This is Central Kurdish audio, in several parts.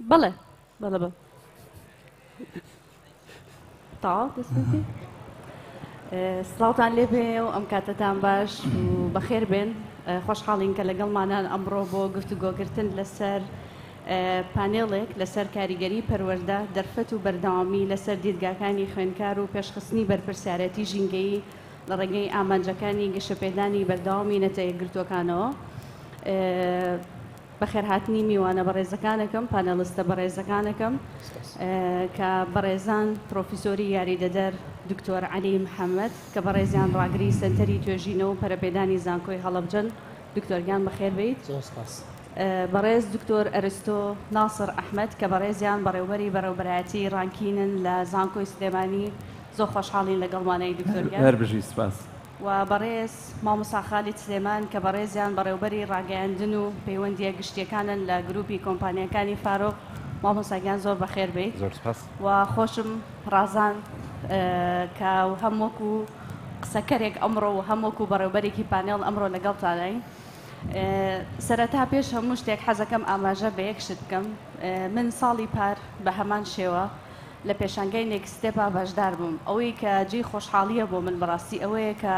بله بله بله طاو دەستێتی سڵاوتان لێبێ و ئەم کاتتان باش و بەخێر بێن خۆشحاڵین کە لەگەڵمانان ئەمڕۆ بۆ گفتوگۆگرتن لەسەر پانێڵێک لەسەر کاریگەری پەروەردە دەرفەت و بەردەوامی لەسەر دیرگاکانی خوێندکار و پێشخستنی بەرپرسیارەتی ژینگەیی لە ڕێگەی ئامانجەکانی گەشەپێدانی بەردەوامی نەتەیەکگرتوەکانەوە بەخێرهاتنی میوانە بەڕێزەکانەکەم پانەڵستە بەڕێزەکانەکەم کە بەڕێزان پرۆفیسۆری یاریدەدەر دکتۆر عەلی محەممەد کە بەڕێزیان ڕاگری سنتەری توێژینەوە و پەرەپێدانی زانکۆی هەڵەبجەن دکتۆرگیان بەخێر بیت بەڕێز دکتۆر ئەرستۆ ناسر ئەحمەد کە بەڕێزیان بەڕێوبەری بەڕێوبەرایەتی ڕانکینن لە زانکۆی سلێمانی زۆر خۆشحاڵین لەگەڵمانەی دکتۆرگیان هەربژی سپاس و بەڕێز مامۆستا خالید سلێمان کە بەڕێزیان بەڕێوبەری ڕاگەیاندن و پەیوەندیە گشتیەکانن لە گروپی کۆمپانیەکانی فارۆ مامۆستاگیان زۆر بەخێر بیت زۆر سپاس و خۆشم ڕازان کە هەمووەکو قسەکەرێک ئەمڕۆ و هەمووەکو بەڕێوبەرێکی پانێڵ ئەمڕۆ لەگەڵتانین سەرەتا پێش هەموو شتێک حەزەکەم ئاماژە بە یەک شت بکەم من ساڵی پار بە هەمان شێوە لە پێشانگەی نێکستێپا بەشدار بووم ئەوەی کە جێی خۆشحاڵیە بۆ من بەڕاستی ئەوەیە کە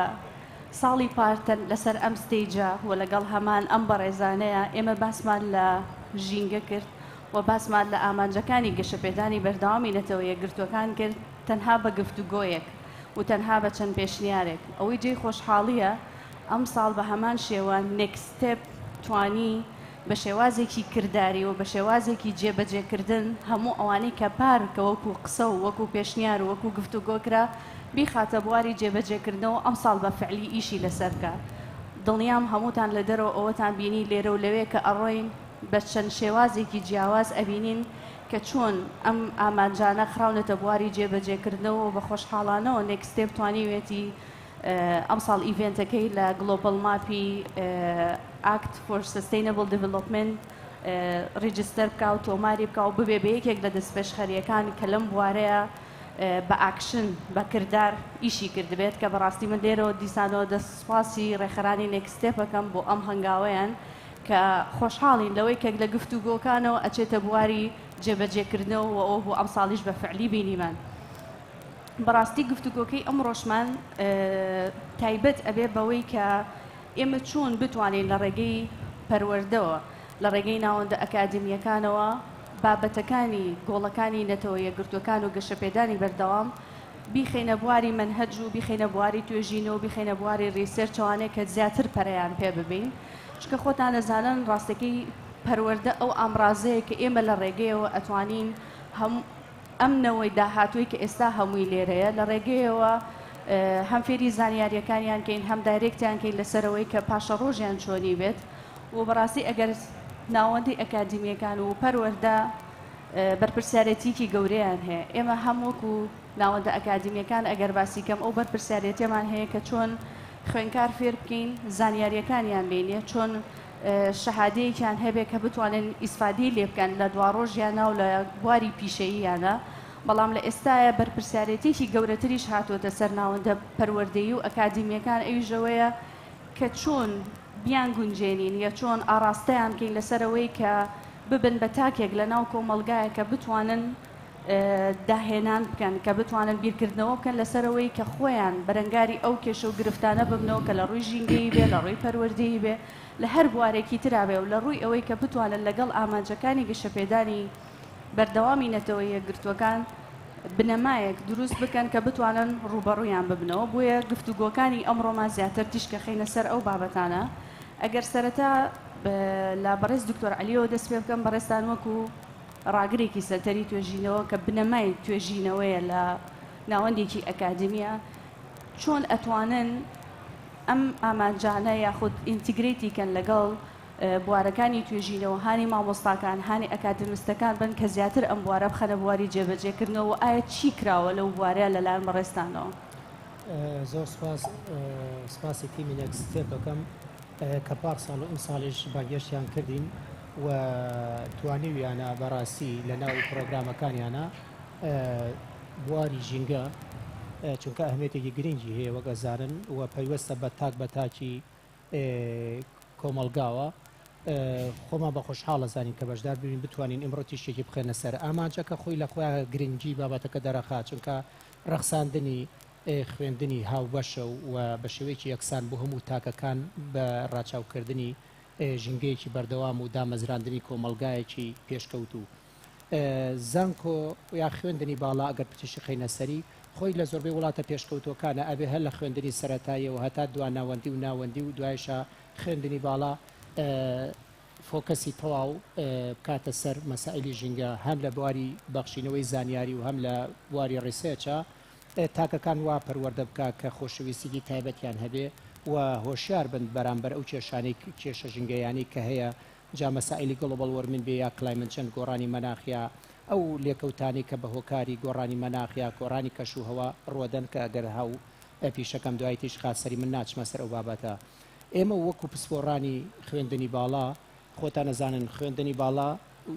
ساڵی پارتەن لەسەر ئەم ستێجە و لەگەڵ هەمان ئەم بەڕێزانەیە ئێمە باسمان لە ژینگە کرد و باسمان لە ئامانجەکانی گەشەپێدانی بەردەوامی نەتەوە یەکگرتوەکان کرد تەنها بە گفتوگۆیەک و تەنها بە چەند پێشنیارێک ئەوەی جێی خۆشحاڵیە ئەم ساڵ بە هەمان شێوە نێکستێپ توانی بە شێوازێکی کردداری و بە شێوازێکی جێبەجێکردن هەموو ئەوانەی کە پارکە وەکو قسە و وەکو پێشنیار و وەکو گفتوگۆکرا بیخاتە بواری جێبەجێکردنەوە ئەم ساڵ بە فعلی ئیشی لەسەرکە دڵنیام هەمووتان لە دەرەوە ئەوەتان بینی لێرە و لەوێ کە ئەڕۆین بە چەند شێوازێکی جیاواز ئەبینین کە چۆن ئەم ئامانجانە خراونەتە بواری جێبەجێکردنەوە و بە خۆشحاڵانەوە نێکستێپ توانیوێتی ئەم ساڵ ئیڤێنتەکەی لە گلۆبال ماپی ئاکت فۆر سستینەبل دیڤلۆپمنت ڕیجستەر بکە و تۆماری بکە و ببێ بە یەکێک لە دەستپێشخەریەکان کە لەم بوارەیە بە ئاکشن بە کردار ئیشی کردبێت کە بەڕاستی من لێرەوە دیسانەوە دەسپاسی ڕێخەرانی نێکستێپەکەم بۆ ئەم هەنگاوەیان کە خۆشحاڵین لەوەی کێک لە گفتوگۆکانەوە ئەچێتە بواری جێبەجێکردنەوە و ئەوە بۆ ئەم ساڵیش بە فعلی بینیمان بەڕاستی گفتوگۆکەی ئەم ڕۆژمان تایبەت ئەبێ بەوەی کە ئێمە چۆن بتوانین لە ڕێگەی پەروەردەوە لە ڕێگەی ناوەندە ئەکادمیەکانەوە بابەتەکانی گۆڵەکانی نەتەوە یەکگرتوەکان و گەشەپێدانی بەردەوام بیخینە بواری منهەج و بیخینە بواری توێژینەوە بیخینە بواری ڕیسێرچەوانەیە کە زیاتر پەرەیان پێ ببین چکە خۆتان دەزانن ڕاستەکەی پەروەردە ئەو ئامڕازەیە کە ئێمە لە ڕێگەیەوە ئەتوانین ئەمنەوەی داهاتووی کە ئێستا هەمووی لێرەیە لە ڕێگەیەوە هەم فێری زانیاریەکانیان کەین هەم دایرێکتیان کەین لەسەرەوەی کە پاشە ڕۆژیان چۆنی بێت و بەڕاستی ئەگەر ناوەندی ئەکادمیەکان و پەروەردە بەرپرسیارەتیکی گەورەیان هەیە ئێمە هەمووەکو ناوەندە ئەکادمیەکان ئەگەر باسیکەم ئەو بەرپرسیارەتیمان هەیە کە چۆن خوێنکار فێر بکەین زانیاریەکانیان بینێ چۆن شەهادەیەکیان هەبێ کە بتوانن ئیسفادی لێ بکەن لە دواڕۆژیانە و لە بواری پیشەییانە بەڵام لە ئێستاە بەرپرسیارەتێکی گەورەتریش هاتوۆتە سەر ناوەندە پەروەردەیی و ئەکادمیەکان ئەویژەوەیە کە چۆن بیان گونجێنین یا چۆن ئاراستەیان بکەین لەسەرەوەی کە ببن بە تاکێک لە ناو کۆمەلگایە کە بتوانن داهێنان بکەن کە بتوانن بیرکردنەوە بکەن لەسەرەوەی کە خۆیان بەرەنگاری ئەو کێشە و گرفتانە ببنەوە کە لە ڕووی ژینگەی بێ لە ڕووی پەروەردەیی بێ لە هەر بوارێکی ترابێ و لە ڕووی ئەوەی کە بتوانن لەگەڵ ئامانجەکانی گەشەپێدانی بەردەوامی نەتەوە یەکگرتوەکان بنەمایەک دروست بکەن کە بتوانن ڕوبەڕوویان ببنەوە بۆیە گفتوگۆکانی ئەمڕۆمان زیاتر تیشکە خینە سەر ئەو بابەتانە ئەگەر سەرەتا لە بەڕێز دکتۆر عەلیەوە دەست پێ بکەم بەڕێستان وەکو ڕاگرێکی سەرتەری توێژینەوە کە بنەمای توێژینەوەیە لە ناوەندێکی ئەکادمیە چۆن ئەتوانن ئەم ئامانجانە یاخود ئینتیگرێتیکەن لەگەڵ بوارەکانی توێژینەوە هانی مامۆستاکان هانی ئەکادمیستەکان بن کە زیاتر ئەم بوارە بخەنە بواری جێبەجێکردنەوە ئایا چی کراوە لەو بوارەیە لەلایەن بەڕێستانەوە زۆر سپاسێکی نێکستێپەکەم کە پارساڵ و ئەم ساڵیش باگەشتیان کردین و توانیویانە بەڕاستی لە ناو پرۆگرامەکانیانە بواری ژینگە چونکە ئەهمێتێکی گرنگی هەیە وەگەزارن و پەیوەستە بە تاک بە تاکی کۆمەلگاوە خۆمان بە خۆشحاڵە زانین کە بەشدار ببین بتوانین ئمڕۆ تیشتێکی بخێنە سەر ئامانجەکە خۆی لە خۆیان گرنگی بابەتەکە دەرەخات چونکە ڕەخساندنی خوێندنی هاوبەشە و بە شێوەیەکی یەکسان بۆ هەموو تاکەکان بە ڕاچاوکردنی ژینگەیەکی بەردەوام و دامەزراندنی کۆمەلگایەکی پێشکەوت و زانکۆ یا خوێندنی باڵا ئەگەر پچشی خینە سەری خۆی لە زۆربەی وڵاتە پێشکەوتەکانە ئەبێ هەر لە خوێندنی سەرەتاییەوە هەتا دواناوەندی و ناوەندی و دوایشە خوێندنی باڵا فۆکەسی تەواو بکاتە سەر مەسائلی ژینگە هەم لە بواری بەخشینەوەی زانیاری و هەم لە بواری ڕێسێچە تاکەکان وا پەروەردە بکات کە خۆشەویستیی تایبەتیان هەبێ و هۆشیار بن بەرامبەر ئەو کێشانەی کێشە ژینگەیانی کە هەیە جا مەسائلی گڵۆبەڵ وەرمین بێ یا کلایمەت چەند گۆڕانی مەناخیا ئەو لێکەوتانی کە بە هۆکاری گۆڕانی مەناخیا گۆڕانی کەشوهەوە ڕۆدەن کە ئەگەر هاو پیشەکەم دوای تیش خاسەری من ناچمە سەر ئەو بابەتە ئێمە وەکو پسپۆڕانی خوێندنی باڵا خۆتان نەزانن خوێندنی باڵا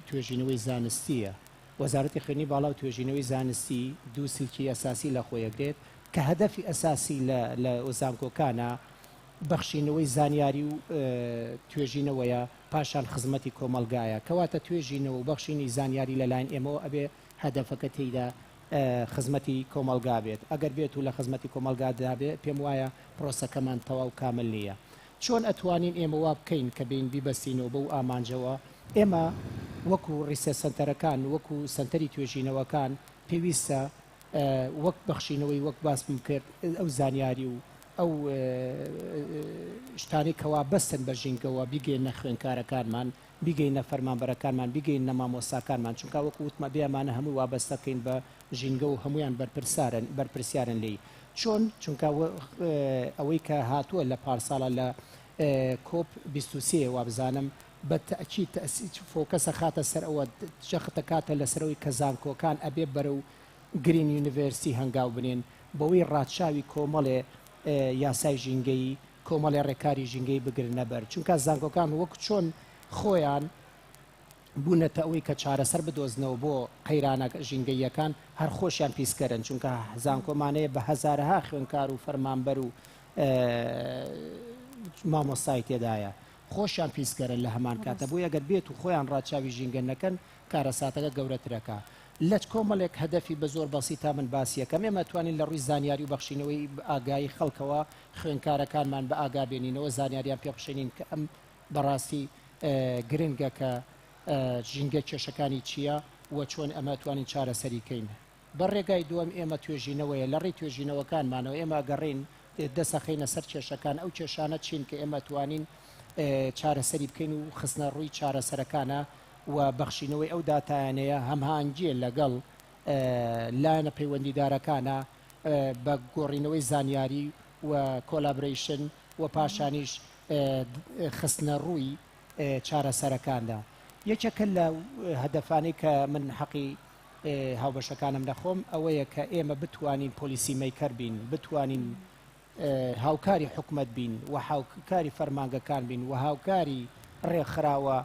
توێژینەوەی زانستیە وەزارەتی خوێندنی باڵا و توێژینەوەی زانستی دوو سلکی ئەساسی لە خۆیەگرێت کە هەدەفی ئەساسی لە ئۆزانکۆکانە بەخشینەوەی زانیاری و توێژینەوەیە پاشان خزمەتی کۆمەلگایە کەواتە توێژینەوە و بەخشینی زانیاری لەلایەن ئێمەوە ئەبێ هەدەفەکە تێیدا خزمەتی کۆمەلگا بێت ئەگەر بێت و لە خزمەتی کۆمەلگادا بێت پێم وایە پرۆسەکەمان تەواو کامل نییە چۆن ئەتوانین ئێمە وا بکەین کە بین بیبەستینەوە بەو ئامانجەوە ئێمە وەکو ڕیسە سنتەرەکان وەکو سنتەری توێژینەوەکان پێویستە وەک بەخشینەوەی وەک باسم کرد ئەو زانیاری و ئەو شتانی کەوا بەستن بە ژینگەوە بیگەینە خوێنکارەکانمان بیگەینە فەرمانبەرەکانمان بیگەینە مامۆستاکانمان چونکە وەکو وتمە بێمانە هەموو وابەستەکەین بە ژینگە و هەمویان بەرپرسیارن لی چۆن چونکە ئەوەی کە هاتووە لە پارساڵە لە کۆپ 23 وابزانم بە تەکید فۆکەسە خاتە سەر ئەوە جەختە کاتە لەسەرەوەی کە زانکۆکان ئەبێ بەرە و گرین یونیڤرسی هەنگاو بنێن بەوەی ڕادچاوی کۆمەڵێ یاسای ژینگەی کۆمەڵی ڕێکاری ژینگەی بگرنە بەر چونکە زانکۆکان وەک چۆن خۆیان بوونەتە ئەوەی کە چارەسەر بدۆزنەوە بۆ قەیرانە ژینگەیەکان هەر خۆشیان پیسکەرن چونکە زانکۆمانەیە بە هەزارەها خوێنکار و فەرمانبەر و مامۆستای تێدایە خۆشیان پیسکەرن لە هەمان کاتە بۆ ئەگەر بێت و خۆیان ڕادچاوی ژینگە نەکەن کارەساتەکە گەورەترەکە لە کۆمەڵێک هەدەفی بە زۆر بەسی تا من باسیەکەم ئێمە توانین لە ڕووی زانیاری و بەخشینەوەی ئاگایی خەڵکەوە خوێنکارەکانمان بە ئاگا بێنینەوە زانیاریان پێبخشێنین کە ئەم بەڕاستی گرنگە کە ژینگە کێشەکانی چییە و چۆن ئەمە توانین چارەسەریکەین بە ڕێگای دووەم ئێمە توێژینەوەیە لە ڕێی توێژینەوەکانمانەوە ئێمە گەڕین دەسەخینە سەر کێشەکان ئەو کێشانە چین کە ئێمە توانین چارەسەری بکەین و خستنە ڕووی چارەسەرەکانە و بەخشینەوەی ئەو داتایانەیە هەمهانگیە لەگەڵ لایەنە پەیوەندیدارەکانە بە گۆڕینەوەی زانیاری و کۆلابریشن و پاشانیش خستنە ڕووی چارەسەرەکاندا یەکێکە لە هەدەفانەی کە من حەقی هاوبەشەکانم نەخۆم ئەوەیە کە ئێمە بتوانین پۆلیسی مەیکەر بین بتوانین هاوکاری حکومت بین و هاوکاری فەرمانگەکان بین و هاوکاری ڕێکخراوە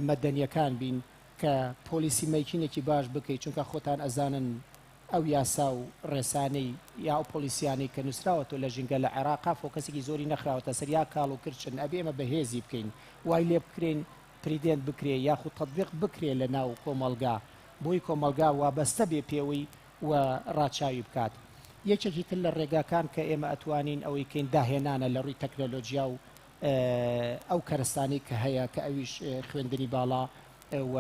مەدەنیەکان بین کە پۆلیسی مەیکینێکی باش بکەیت چونکە خۆتان ئەزانن ئەو یاسا و ڕێسانەی یا ئەو پۆلیسیانەی کە نووسراوەتەوە لە ژینگە لە عێراقا فۆکەسێکی زۆری نەخراوەتە سەر یا کاڵ و کرچن ئەبێ ئێمە بەهێزی بکەین وای لێ بکرێن پریدێنت بکرێ یاخود تەطبیق بکرێ لە ناو کۆمەلگا بۆی کۆمەلگا وابەستە بێ پێوەی و ڕاچاوی بکات یەکێکی تر لە ڕێگاکان کە ئێمە ئەتوانین ئەوەی کەین داهێنانە لە ڕووی تەکنۆلۆژیا و ئەو کەرستانی کە هەیە کە ئەویش خوێندنی باڵا و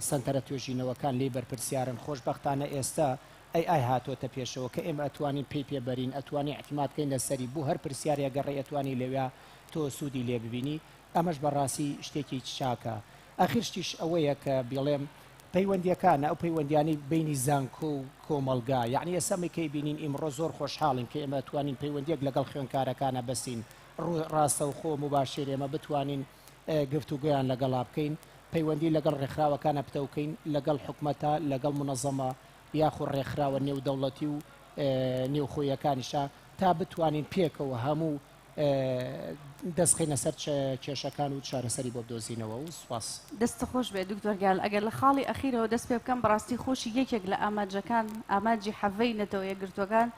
سنتەرە توێژینەوەکان لێ بەرپرسیارن خۆشبەختانە ئێستا ئەی هاتۆتە پێشەوە کە ئێمە ئەتوانین پێی پێبەرین ئەتوانی احتیماتکەین لەسەری بوو هەر پرسیارە گەڕێ ئەتوانی لەوێ تۆ سوودی لێ ببینی ئەمەش بەڕاستی شتێکی چاکە ئاخرشتیش ئەوەیە کە بڵێم پەیوەندیەکانە ئەو پەیوەندیانی بینی زانکۆ و کۆمەلگا یعنی ئێسەمەکەی بینین ئیمڕۆ زۆر خۆشحاڵین کە ئێمە توانین پەیوەندیەک لەگەڵ خوێنکارەکانە بەسین ڕاستە و خۆ مباشر ئێمە بتوانین گفتوگویان لەگەڵا بکەین پەیوەندی لەگەڵ ڕێکخراوەکانە بتەوکەین لەگەڵ حکومەتە لەگەڵ منەظەمە یاخود ڕێکخراوە نێودەوڵەتی و نێوخۆیەکانیشە تا بتوانین پێکەوە هەموو دەستخینە سەر کێشەکان و چارەسەری بۆ بدۆزینەوە و سوپاس دەستە خۆش بێت دکتۆر گیال ئەگەر لە خاڵی ئەخیرەوە دەست پێ بکەم بەڕاستی خۆشی یەکێک لە ئاماجەکان ئاماجی حەڤەی نەتەوە یەکگرتوەکان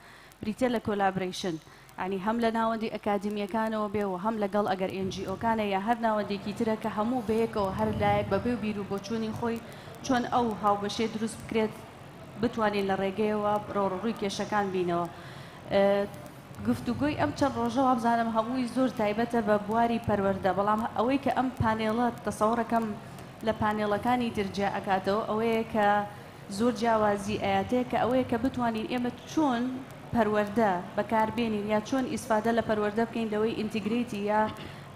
بریتە لە کۆلابریشن ینی هەم لە ناوەندی ئەکادمیەکانەوە بێ و هەم لەگەڵ ئەگەر NGOکانە یا هەر ناوەندێکی ترە کە هەموو بەیەکەوە هەر لایەک بەبێ و بیر و بۆچوونی خۆی چۆن ئەو هاوبەشێ دروست بکرێت بتوانین لە ڕێگەیەوە ڕۆڕووی کێشەکان بینەوە. گفتوگوی ئەم چەند ڕۆژەوە بزانم هەمووی زۆر تایبەتە بە بواری پەروەردە، بەڵام ئەوەی کە ئەم پانێڵە تەسەوڕەکەم لە پانێڵەکانی ترجێ ئەکاتەوە ئەوەیە کە زۆر جیاوازی ئاەتەیە کە ئەوەیە کە بتوانین ئێمە چۆن پەروەردە بەکاربێنین یا چۆن ئیسفادە لە پەروەردە بکەین لەوەی ئینتیگریتی یا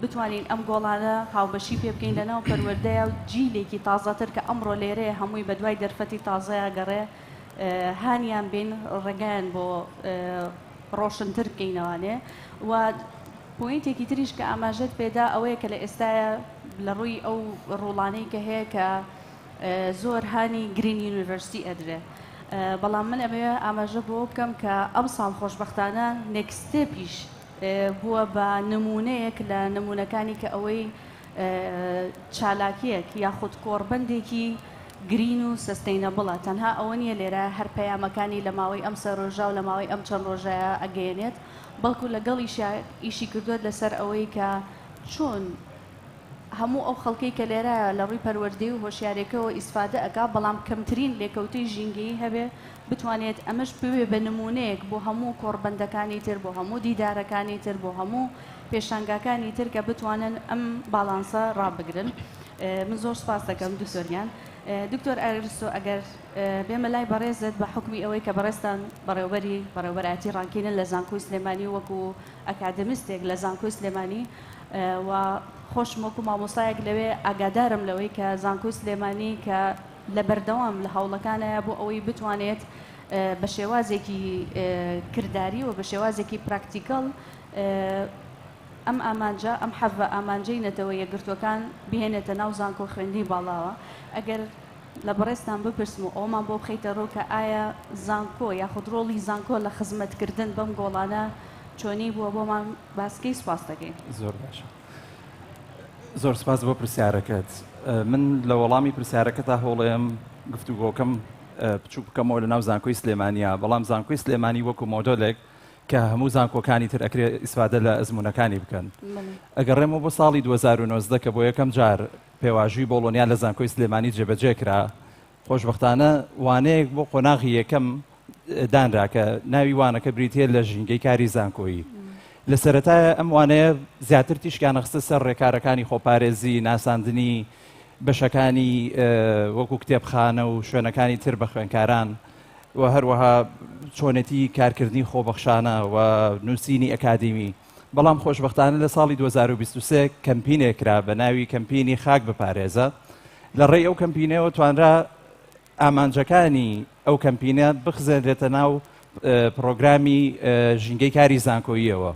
بتوانین ئەم گۆڵانە هاوبەشی پێ بکەین لەناو پەروەردەیە و جیلێکی تازەتر کە ئەمڕۆ لێرەیە هەمووی بە دوای دەرفەتی تازەیە گەڕێ هانیان بین ڕێگەیان بۆ ڕۆشنتر بکەینەوانێ. و پوینتێکی تریش کە ئاماژەت پێدا ئەوەیە کە لە ئێستاە لە ڕووی ئەو ڕوڵانەی کە هەیە کە زۆر هانی گرین یونیڤرسیتی ئەدرێ، بەڵام من ئەمێ ئاماژە بۆ بکەم کە ئەم ساڵ خۆشبەختانە نێکستێپیش بووە بە نمونەیەک لە نمونونەکانی کە ئەوەی چالاکیەک یاخود کۆڕبەندێکی گرین و سستینەبڵە. تەنها ئەوە نیە لێرە هەر پەیامەکانی لە ماوەی ئەم سەر ڕۆژە و لە ماوەی ئەم چەند ڕۆژەیە ئەگەیەنێت، بەڵکو لەگەڵ ئیشی کردوێت لەسەر ئەوەی کە چۆن هەموو ئەو خەڵکەی کە لێرە لە ڕووی پەروەردەی و هۆشیارێکەوە ئیسفادە ئەکا، بەڵام کەمترین لێکەوتەی ژینگەی هەبێ بتوانێت ئەمەش بوێ بە نمونەیەک بۆ هەموو کۆڕبەندەکانی تر، بۆ هەموو دیدارەکانی تر، بۆ هەموو پێشانگاکانی تر کە بتوانن ئەم باڵانسە ڕابگرن. من زۆر سپاس دەکەم دوکتۆریان. دکتۆر ئەرسۆ ئەگەر بێمە لای بەڕێزت بە حکمی ئەوەی کە بەڕێستان بەڕێوەبەراتی ڕانکێنن لە زانکۆی سلێمانی وەکو ئەکادمیستێک لە زانکۆی سلێمانی، و خۆشم وەکو مامۆستایەک لەوێ ئاگادارم لەوەی کە زانکۆی سلێمانی کە لە بەردەوام لە هەوڵەکانەیە بۆ ئەوەی بتوانێت بە شێوازێکی کردداری و بە شێوازێکی پراکتیکەڵ ئەم ئامانجە ئەم حەڤە ئامانجەی نەتەوە یەکگرتوەکان بهێنێتە ناو زانکۆ خوێندنی باڵاوە. ئەگەر لە بەڕێستان بپرسم و ئەومان بۆ بخەیتە ڕوو کە ئایا زانکۆ یاخود ڕۆڵی زانکۆ لە خزمەتکردن بەم گۆڵانە چۆنی بووە بۆمان باسکەی سپاس دەکەین. زۆر باشە، زۆر سپاس بۆ پرسیارەکەت. من لە وەڵامی پرسیارەکەتا هەوڵێم گفتوگۆکەم بچوو بکەمەوە لە ناو زانکۆی سلێمانیە، بەڵام زانکۆی سلێمانی وەکو مۆدۆلێک کە هەموو زانکۆکانی تر ئەکرێ ئیسفادە لە ئەزمونونەکانی بکەن. ئەگەڕێمەوە بۆ ساڵی 2019 کە بۆ یەکەم جار پێواژووی بۆڵۆنیا لە زانکۆی سلێمانی جێبەجێ کرا، خۆشبەختانە وانەیەک بۆ قۆناغی یەکەم دانرا کە ناوی وانەکە بریتە لە ژینگەی کاری زانکۆیی. لە سەرەتایە ئەم وانەیە زیاتر تیشکیانە خستە سەر ڕێکارەکانی خۆپارێزی، ناساندنی بەشەکانی وەکو کتێبخانە و شوێنەکانی تر بە خوێنکاران و هەروەها چۆنەتی کارکردنی خۆبەخشانە و نووسینی ئەکادمی. بەڵام خۆشبەختانە لە ساڵی 2023 کەمپینێکرا بە ناوی کەمپینی خاک بپارێزە. لە ڕێی ئەو کەمپینەوە توانرا ئامانجەکانی ئەو کەمپینە بخزێنرێتە ناو پرۆگرامی ژینگەی کاری زانکۆییەوە.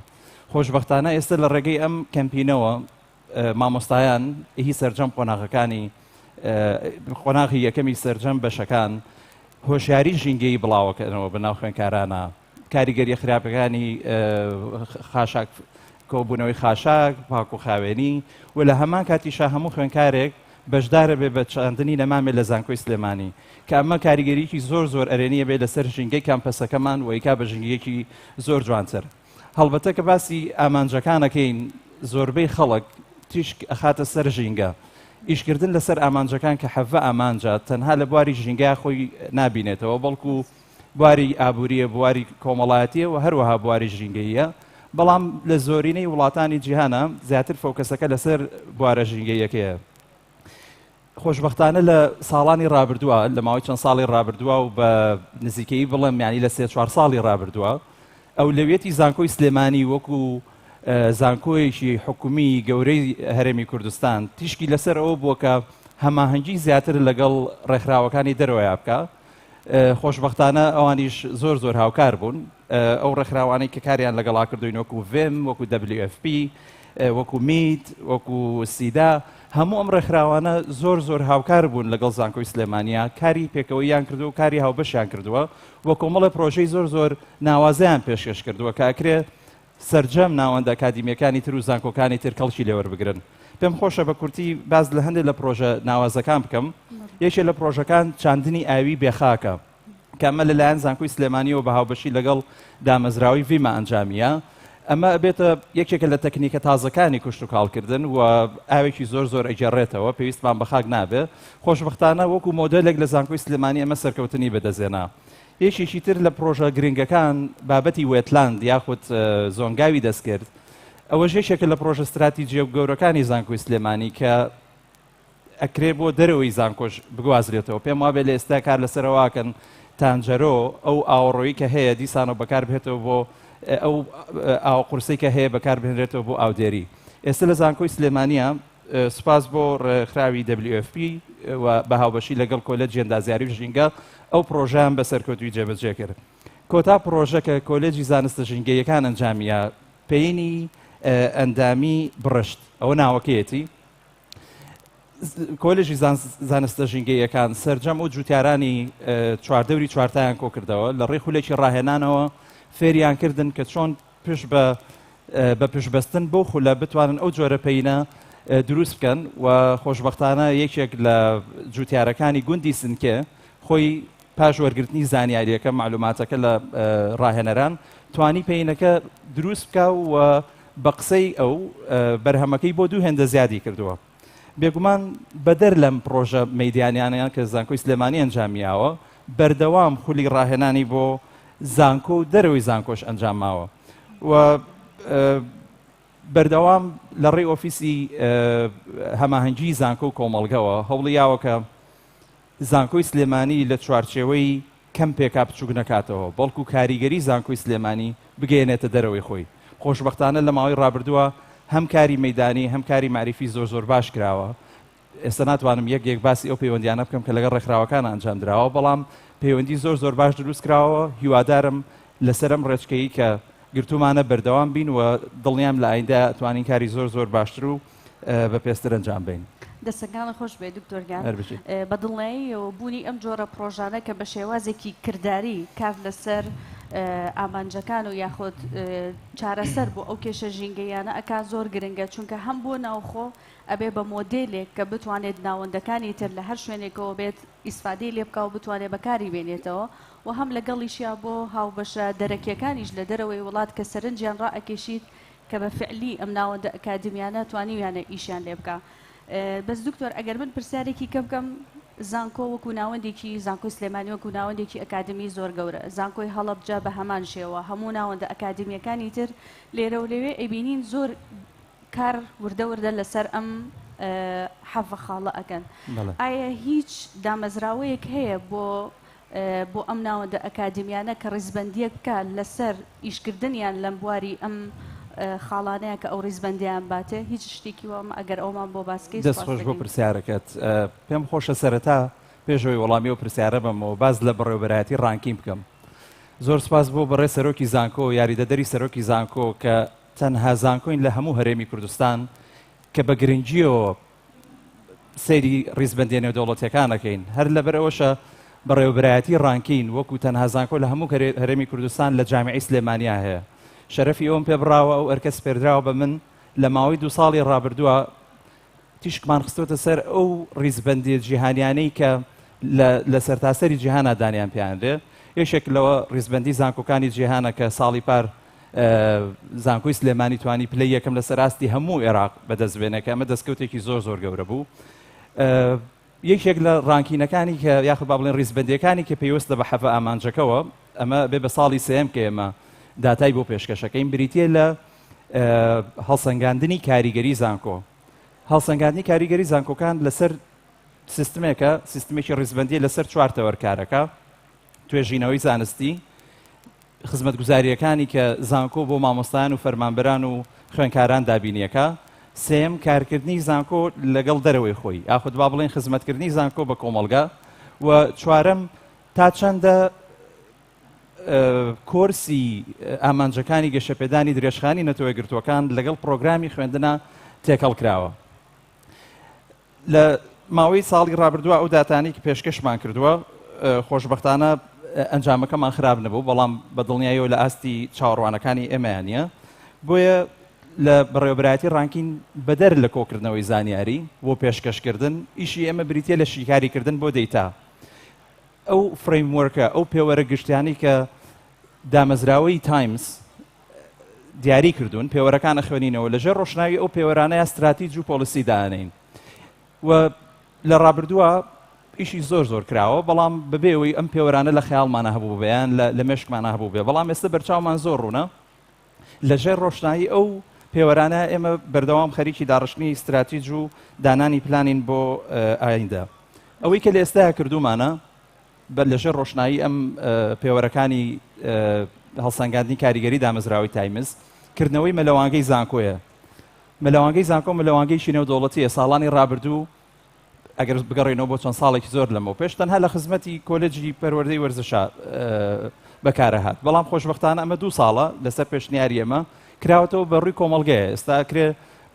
خۆشبەختانە ئێستا لە ڕێگەی ئەم کەمپینەوە مامۆستایان هی سەرجەم قۆناغی یەکەمی سەرجەم بەشەکان هۆشیاری ژینگەی بڵاوەکەنەوە بە ناو خوێنکارانە، کاریگەریە خراپەکانی خاشاک، کۆبوونەوەی خاشاک، پاک و خاوێنی، و لە هەمان کاتیشا هەموو خوێنکارێک بەشدارە بێ بە چاندنی نەمامێ لە زانکۆی سلێمانی، کە ئەمە کاریگەریەکی زۆر ئەرێنیە بێ لەسەر ژینگەی کامپەسەکەمان و ئیکا بە ژینگەیەکی زۆر جوانتر. هەڵبەتە کە باسی ئامانجەکانەکەین، زۆربەی خەڵک تیشک ئەخاتە سەر ژینگە. ئیشکردن لەسەر ئامانجەکان کە حەڤە ئامانجە تەنها لە بواری ژینگای خۆی نابینێتەوە، بەڵکو بواری ئابووریە، بواری کۆمەڵایەتیە و هەروەها بواری ژینگەیە. بەڵام لە زۆرینەی وڵاتانی جیهانە زیاتر فۆکەسەکە لەسەر بوارە ژینگەیەکەیە. خۆشبەختانە لە ساڵانی ڕابردووە، لە ماوەی چەند ساڵی ڕابردووە و بە نزیکەی بڵێم یانی لە 3-4 ساڵی ڕابردووە، ئەولەویەتی زانکۆی سلێمانی وەکو زانکۆیەکی حکومی گەورەی هەرێمی کوردستان تیشکی لەسەر ئەوە بووە کە هەماهەنگی زیاتر لەگەڵ ڕێکخراوەکانی دەرەوەیە بکە. خۆشبەختانە ئەوانیش زۆر هاوکار بوون، ئەو ڕێکخراوانەی کە کاریان لەگەڵا کردوین وەکو VIM، وەکو WFP، وەکو میت، وەکو سیدا، هەموو ئەم ڕێکخراوانە زۆر هاوکار بوون لەگەڵ زانکۆی سلێمانیا، کاری پێکەوەیان کردو و کاری هاوبەشیان کردووە، وە کۆمەڵە پرۆژەی زۆر ناوازەیان پێشکەش کردووە کە ئەکرێ سەرجەم ناوەندە ئاکادیمیەکانی تر و زانکۆکانی تر کەڵکی لێوەربگرن. پێم خۆشە بە کورتی باز لە هەندێک لە پرۆژە ناوازەکان بکەم. یەکێک لە پرۆژەکان چاندنی ئاوی بێخاکە کە ئەمە لەلایەن زانکۆی سلێمانیەوە بە هاوبەشی لەگەڵ دامەزراوی VIMە ئەنجامیە. ئەمە بێتە یەکێکە لە تەکنیکە تازەکانی کوشت و کاڵکردن و ئاوێکی زۆر ئەگەڕێتەوە پێویستمان بە خاک نابێ خۆشبەختانە وەکو مۆدلێک لە زانکۆی سلێمانی ئەمە سەرکەوتنی بەدەزێنا یەکێکی تر لە پرۆژە گرنگەکان بابەتی وێتلاند یاخود زۆنگاوی دەستکرد ئەوە یەکێکە لە پرۆژە استراتیجیە گەورەکانی زانکۆی سلێمانی کە ئەکرێ بۆ دەرەوەی زانکۆش بگوازرێتەوە پێم وابێ لە ئێستا کار لەسەرەوەکەن تانجەرۆ ئەو ئاوەڕۆیی کە هەیە دیسانەوە بەکار بهێتەوە بۆ ئەو ئاوقورسی کە هەیە بەکار بهێنرێتەوە بۆ ئاودێری ئێستا لە زانکۆی سلێمانیە سوپاس بۆ ڕێکخراوی WFP و بە هاوبەشی لەگەڵ کۆلێجی ئەندازیاری و ژینگە ئەو پرۆژەیان بەسەرکەوتووی جێبەجێ کرد کۆتا پرۆژە کە کۆلێجی زانستە ژینگەیەکان ئەنجامیە پێینی ئەندامی بڕشت ئەوە ناوەکەیەتی کۆلێژی زانستە ژینگەیەکان سەرجەم و جوتیارانی چواردەوری چوارتایان کۆ کردەوە لە ڕێی خولێکی ڕاهێنانەوە فێریان کردن کە چۆن بە پشبەستن بۆ خولە بتوانن ئەو جۆرە پەینە دروست بکەن و خۆشبەختانە یەکێک لە جوتیارەکانی گوندی سنکێ خۆی پاش وەرگرتنی زانیاریەکە معلوماتەکە لە ڕاهێنەران توانی پەینەکە دروست بکە و بە قسەی ئەو بەرهەمەکەی بۆ دوو هێندە زیادی کردووە بێگومان بەدەر لەم پرۆژە مەیدانیانیان کە زانکۆی سلێمانی ئەنجامیاوە بەردەوام خولی ڕاهێنانی بۆ زانکۆ و دەرەوەی زانکۆش ئەنجاماوە و بەردەوام لە ڕێی ئۆفیسی هەماهەنگی زانکۆ و کۆمەڵگەوە هەوڵیاوە کە زانکۆی سلێمانی لە چوارچێوەی کەم پێکا بچووک نەکاتەوە بەڵکو کاریگەری زانکۆی سلێمانی بگەێنێتە دەرەوەی خۆی خۆشبەختانە لە ماوەی ڕابردووە هەم کاری مەیدانی هەم کاری معریفی زۆر باش کراوە ئێستا ناتوانم یەک باسی ئەو پەیوەندیانە بکەم کە لەگەڵ ڕێکخراوەکان ئەنجامدراوە بەڵام پەیوەندی زۆر باش دروست کراوە هیوادارم لەسەرم ڕێچکەی کە گرتومانە بەردەوام بین و دڵنیام لە ئایندا توانین کاری زۆر باشتر و بە پێستر ئەنجام بین دەستەکانە خۆش بێ دکتۆرگیان بەدڵنیایی و بوونی ئەم جۆرە پرۆژانە کە بە شێوازێکی کردداری کار لەسەر ئامانجەکان و یاخود چارەسەر بۆ ئەو کێشە ژینگەیانە ئەکا زۆر گرنگە چونکە هەم بۆ ناوخۆ ئەبێ بە مۆدلێک کە بتوانێت ناوەندەکانی تر لە هەر شوێنێکەوە بێت ئیسفادەی لێ بکە و بتوانێت بەکاری بێنێتەوە و هەم لەگەڵیشیا بۆ هاوبەشە دەرەکیەکانیش لە دەرەوەی وڵات کە سەرنجیان ڕائەکێشیت کە بە فعلی ئەم ناوەندە ئەکادمیانە توانیویانە ئیشیان لێ بکە بەس دکتۆر ئەگەر من پرسیارێکی کەم بکەم زانکۆ وەکو ناوەندێکی زانکۆی سلێمانی وەکو ناوەندێکی ئەکادمی زۆر گەورە زانکۆی هەڵەبجە بە هەمان شێوە هەموو ناوەندە ئەکادمیەکانی تر لێرە و لەوێ ئەبینین زۆر کار وردە لەسەر ئەم حەفە خاڵە ئەکەن ئایا هیچ دامەزراوەیەک هەیە بۆ ئەم ناوەندە ئەکادمیانە کە ڕیزبەندیە بکە لەسەر ئیشکردنیان لەم بواری ئەم خاڵانەیە کە ئەو ڕیزبەندیان باتێ هیچ شتێکی وامە ئەگەر ئەومان بۆ باسکەی دەستخۆش بۆ پرسیارەکەت پێم خۆشە سەرەتا پێشەوەی وەڵامی و پرسیارە بمەوە باز لە بەڕێوەبەرایەتی ڕانکیم بکەم زۆر سپاس بۆ بەڕێ سەرۆکی زانکۆ یاریدەدەری سەرۆکی زانکۆ کە تەنها زانکۆین لە هەموو هەرێمی کوردستان کە بە گرنگیەوە سەیری ڕیزبەندیە نێودەوڵەتیەکانەکەین هەر لەبەر ئەوەشە بەڕێوەبەرایەتی ڕانکین وەکو تەنها زانکۆ لە هەموو هەرێمی کوردستان لە جامعەی سلێمانیا هەیە شەرەفی ئەوم پێ بڕاوە ئەو ئەرکە سپێردراوە بە من لە ماوەی 2 ساڵی ڕابردووە تیشکمان خستۆتە سەر ئەو ڕیزبەندی جیهانیانەی کە لە سەرتاسەری جیهانە دانیان پێیانرێ یەکێک لەوە ڕیزبەندی زانکۆکانی جیهانە کە ساڵی پار زانکۆی سلێمانی توانی پلەی یەکەم لەسەر ئاستی هەموو عێراق بەدەستبێنێکە ئەمە دەستکەوتێکی زۆر گەورە بوو یەکێک لە ڕانکینەکانی کە یاخود با بڵێن ڕیزبەندیەکانی کە پێویستە بە حەفە ئامانجەکەەوە ئەمە بێ بە ساڵی سێم کە ئێمە داتای بۆ پێشکەشەکەین بریتە لە هەڵسەنگاندنی کاریگەری زانکۆ هەڵسەنگاندنی کاریگەری زانکۆکان لەسەر سیستمێکە سیستمێکی ڕیزبەندی لەسەر 4 تەوەرکارەکە توێژینەوەی زانستی خزمەتگوزاریەکانی کە زانکۆ بۆ مامۆستایان و فەرمانبەران و خوێندکاران دابینیەکە سێم کارکردنی زانکۆ لەگەڵ دەرەوەی خۆی یاخود با بڵێن خزمەتکردنی زانکۆ بە کۆمەڵگە و چوارەم تا چەندە کۆرسی ئامانجەکانی گەشەپێدانی درێژخانی نەتەوەیەگرتووەکان لەگەڵ پرۆگرامی خوێندنە تێکەڵ کراوە لە ماوەی ساڵی ڕابردووە ئەو داتانی کە پێشکەشمان کردووە خۆشبەختانە ئەنجامەکەمان خراپ نەبوو بەڵام بە دڵنیاییەوە لە ئاستی چاوەڕوانەکانی ئێمەیانە بۆیە لە بەڕێوەبەرایەتی ڕانکین بەدەر لە کۆکردنەوەی زانیاری بۆ پێشکەشکردن ئیشی ئێمە بریتە لە شیکاریکردن بۆ دەیتا ئەو فریموەرکە ئەو پێوەرە گشتیانی کە دامەزراوەی تایمز دیاری کردوون پێوەرەکانە خوێنینەوە لەژێر ڕۆشناوی ئەو پێوەرانەیە استراتیج و پۆلیسی دانین و لە ڕابردووە ئیشی زۆر کراوە بەڵام ببێەوەی ئەم پێوەرانە لە خەیاڵمانە هەبوو بێیان لە مێشکمانە هەبوو بێ بەڵام ئێستا بەرچاومان زۆر ڕوونە لەژێر ڕۆشنایی ئەو پێوەرانە ئێمە بەردەوام خەریکی داڕشتنی استراتیج و دانانی پلانین بۆ ئایندا ئەوەی کە لە ئێستا کردومانە بە لەژێر ڕۆشنایی ئەم پێوەرەکانی هەڵسەنگاندنی کاریگەری دامەزراوی تایمز کردنەوەی مەلەوانگەی زانکۆیە مەلەوانگەی زانکۆ مەلەوانگەیشی نێودەوڵەتیە ساڵانی ڕابردوو ئەگەر بگەڕێنەوە بۆ چەند ساڵێکی زۆر لەمەوە پێش تەنها لە خزمەتی کۆلێجی پەروەردەی وەرزشە بەکارە هات بەڵام خۆشبەختانە ئەمە 2 ساڵە لەسەر پێشنیاری ئەمە کراوەتەوە بەڕووی کۆمەڵگەیە ئێستا ئەکرێ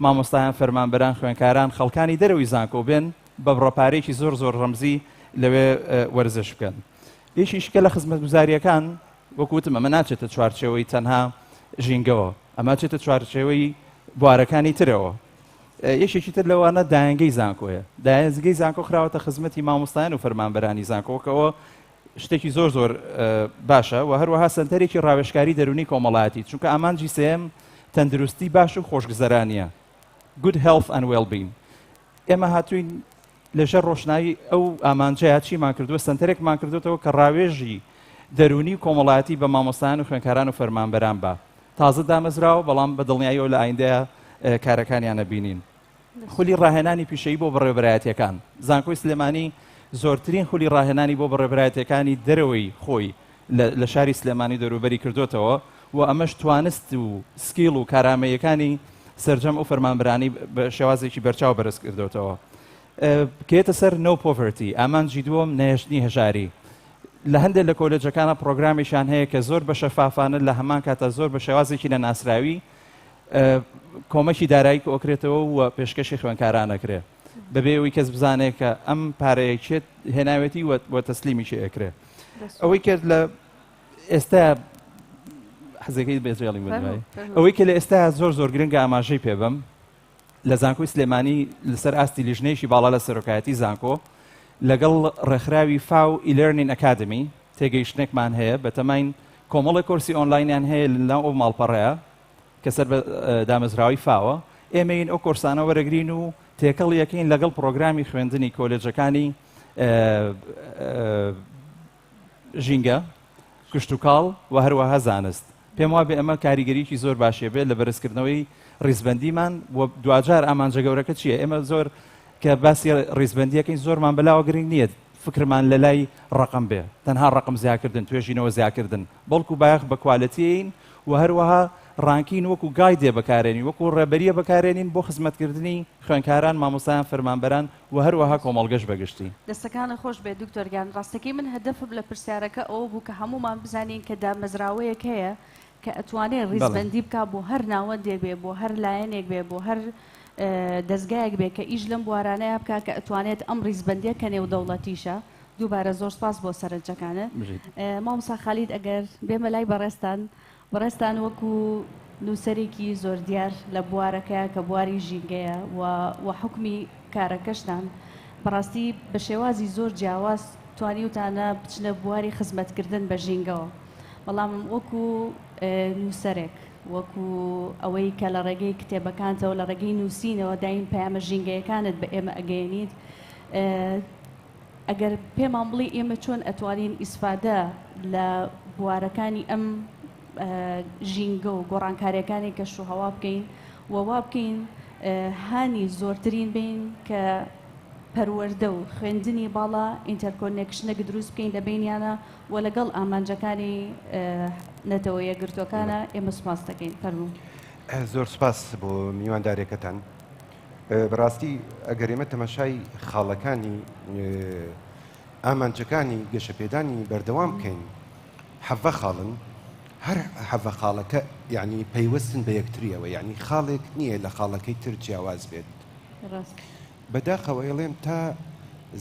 مامۆستایان فەرمانبەران خوێنکاران خەڵکانی دەرەوەی زانکۆ بێن بە بڕەپارێکی زۆر ڕەمزی لەوێ وەرزش بکەن یەکیش کە لە خزمەت گوزاریەکان وەکوتم ئەمە ناچێتە چوارچێوەی تەنها ژینگەوە ئەمە چێتە چوارچێوەی بوارەکانی ترەوە یەکێکی تر لەوانە دایانگەی زانکۆیە دایانگەی زانکۆ خراوەتە خزمەتی مامۆستایان و فەرمانبەرانی زانکۆکەوە شتێکی زۆر باشە و هەروەها سنتەرێکی ڕاوێژکاری دەرونی کۆمەڵایەتی چونکە ئامانجی سێم تەندروستی باش و خۆشگوزەرانیە good health and well-being ئێمە هاتووین لەژێر ڕۆشنایی ئەو ئامانجەیە چیمان کردووە سنتەرێکمان کردوێتەوە کە ڕاوێژی دەرونی و کۆمەڵایەتی بە مامۆستایان و خوێنکاران و فەرمانبەران بە تازە دامەزراوە بەڵام بە دڵنیاییەوە لە ئایندەیە کارەکانیانە بینین خولی ڕاهێنانی پیشەیی بۆ بەڕێوەبەرایەتیەکان زانکۆی سلێمانی زۆرترین خولی ڕاهێنانی بۆ بەڕێوەبەرایەتیەکانی دەرەوەی خۆی لە شاری سلێمانی دەوروبەری کردوتەوە و ئەمەش توانست و سکیل و کارامەیەکانی سەرجەم و فەرمانبەرانی بە شێوازێکی بەرچاو بەرز کردوتەوە کێتە سەر no poverty ئامانجی دووەم نەهێشتنی هەژاری لە هەندێک لە کۆلێجەکانە پرۆگرامیشان هەیە کە زۆر بە شەفافانە لە هەمان کاتە زۆر بە شێوازێکی لە ناسراوی کۆمەکی دارایی کە ئۆکرێتەوە و پێشکەشی خوێنکارانەکرێ بەبێ ئەوەی کەس بزانێت کە ئەم پارەیەکێت هێناوێتی وە تەسلیمیشی ئەکرێ ئەوەی کرد لە ئێستا حەزەکەی بێجێڵی بدمای ئەوەی کە لە ئێستا زۆر گرنگە ئاماژەی پێبم لە زانکۆی سلێمانی لەسەر ئاستی لیژنەیەکی باڵا لە سەرۆکایەتی زانکۆ لەگەڵ ڕێکخراوی فاو e-learning academy تێگەیشتنێکمان هەیە بە تەماین کۆمەڵی کۆرسی ئۆنلاینیان هەیە لە ئەو ماڵپەڕەیە کە سەر بە دامەزراوی فاوە ئێمەین ئەو کۆرسانە وەرەگرین و تێکەڵ یەکەین لەگەڵ پرۆگرامی خوێندنی کۆلێجەکانی ژینگە کشتتوکاڵ و هەروەها زانست پێم وا بێ ئەمە کاریگەریکی زۆر باشێ بێت لە بەرزکردنەوەی ڕیزبەندیمان و دوجار ئامانجە گەورەکە چییە ئێمە زۆر کە باسی ڕیزبەندیەکەین زۆرمان بەلاوە گرنگ نییە فکرمان لە لای ڕقم بێ تەنها ڕقم زیاکردن توێژینەوە زیاکردن بەڵکو بایەخ بە کوالەتیین و هەروەها ڕانکین وەکو گایدێ بەکارێنی وەکو ڕێبەریە بەکارێنین بۆ خزمەتکردنی خوێنکاران مامۆستایان فەرمانبەران و هەروەها کۆمەڵگەش بەگشتی دەستەکانە خۆش بێ دکتۆرگیان ڕاستەکەی من هەدەفم لە پرسیارەکە ئەوە بوو کە هەمومان بزانین کە دامەزراوەیەک هەیە کە ئەتوانێت ڕیزبەندی بکە بۆ هەر ناوەندێک بێ بۆ هەر لایەنێک بێ بۆ هەر دەستگایەک بێ کە ئیش لەم بوارانەیە بکە کە ئەتوانێت ئەم ڕیزبەندیە کە نێودەوڵەتیشە دووبارە زۆر سپاس بۆ سەرنجەکانە مامۆستا خالید ئەگەر بێمە لای بەڕێستان وەکو نووسەرێکی زۆر دیار لە بوارەکە کە بواری ژینگەیە و حکمی کارەکەشتان بەڕاستی بە شێوازی زۆر جیاواز توانیوتانە بچنە بواری خزمەتکردن بە ژینگەوە بەڵام وەکو نووسەرێک وەکو ئەوەی کە لە ڕێگەی کتێبەکانتەوە لە ڕێگەی نووسینەوە دایم پەیامە ژینگەیەکانت بە ئێمە ئەگەیەنیت ئەگەر پێمان بڵی ئێمە چۆن ئەتوانین ئیسفادە لە بوارەکانی ئەم ژینگە و گۆڕانکاریەکانی کەش و هەوا بکەین وەوا بکەین هانی زۆرترین بین کە پەروەردە و خوێندنی باڵا ئینتەرکۆنێکشنێک دروست بکەین لە بینیانە و لەگەڵ ئامانجەکانی نەتەوە یەکگرتوەکانە ئێمە سوپاس دەکەین فەرموو زۆر سپاس بۆ میواندارێکەکەتان بەڕاستی ئەگەر ئێمە تەماشای خاڵەکانی ئامانجەکانی گەشەپێدانی بەردەوام بکەین حەڤە خاڵن هەر حەڤە خاڵەکە یعنی پەیوەستن بە یەکتریەوە یعنی خاڵێک نییە لە خاڵەکەی تر جیاواز بێت بەداخەوە ئێڵێم تا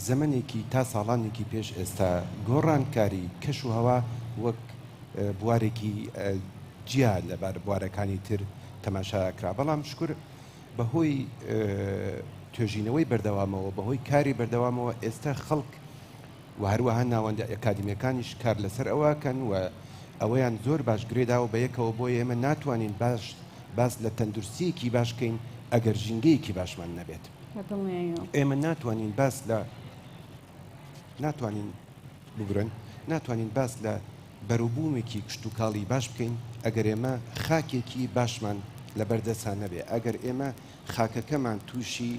زەمنێکی تا ساڵانێکی پێش ئێستا گۆڕانکاری کەش و هەوا وەک بوارێکی جیا لەبار بوارەکانی تر تەماشاکرا بەڵام شکر بەهۆی توێژینەوەی بەردەوامەوە بەهۆی کاری بەردەوامەوە ئێستا خەڵک و هەروەها ناوەندە ئەکادمیەکانیش کار لەسەر ئەوەکەن و ئەوەیان زۆر باش گرێداوە بە یەکەوە بۆ ئێمە ناتوانین باس لە تەندروستیەکی باشکەین ئەگەر ژینگەیەکی باشمان نەبێت. ئێمە ناتوانین باس لە ناتوانین باس لە بەروبوومێکی کشت و کاڵی باش بکەین ئەگەر ئێمە خاکێکی باشمان لە بەردەسان نەبێ، ئەگەر ئێمە خاکەکەمان تووشی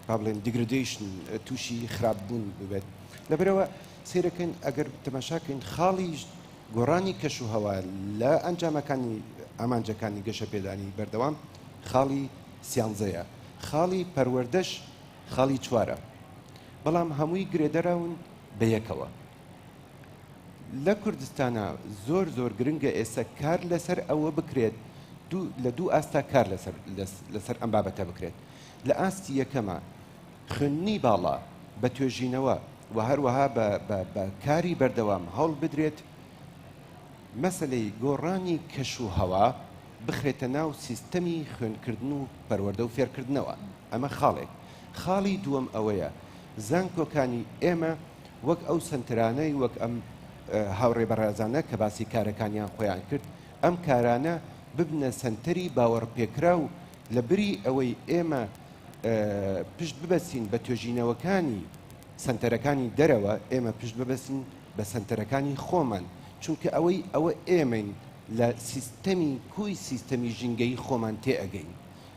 با بڵێن دیگردیشن تووشی خراپبوون ببێت. لەبەرەوە سیرەکەن ئەگەر تەماشاکەین خاڵی گۆڕانی کەش و هەوا لە ئەنجامەکانی ئامانجەکانی گەشە پێدانی بەردەوام خاڵی سیانزەیە، خاڵی پەروەردەش خاڵی چوارە، بەڵام هەمووی گرێدەراون بە یەکەوە. لە کوردستانە زۆر گرنگە ئێستا کار لەسەر ئەوە بکرێت لە دوو ئاستا کار لەسەر ئەم بابەتە بکرێت. لە ئاستی یەکەمە خوێندنی باڵا بە توێژینەوە و هەروەها بە کاری بەردەوام هەوڵ بدرێت مەسلەی گۆڕانی کەش و هەوا بخرێتە ناو سیستەمی خوێندکردن و پەروەردە و فێرکردنەوە. ئەمە خاڵی دووەم ئەوەیە زانکۆکانی ئێمە وەک ئەو سنترانەی وەک ئەم هاوڕێ بەڕێزانە کە باسی کارەکانیان خۆیان کرد، ئەم کارانە ببنە سنتەری باوەڕپێکرا و لە بری ئەوەی ئێمە پشت ببەسین بە توێژینەوەکانی سنتەرەکانی دەرەوە، ئێمە پشت ببەسین بە سنتەرەکانی خۆمان، چونکە ئەوە ئێمەین لە سیستەمی کوی سیستەمی ژینگەی خۆمان تێئەگەین.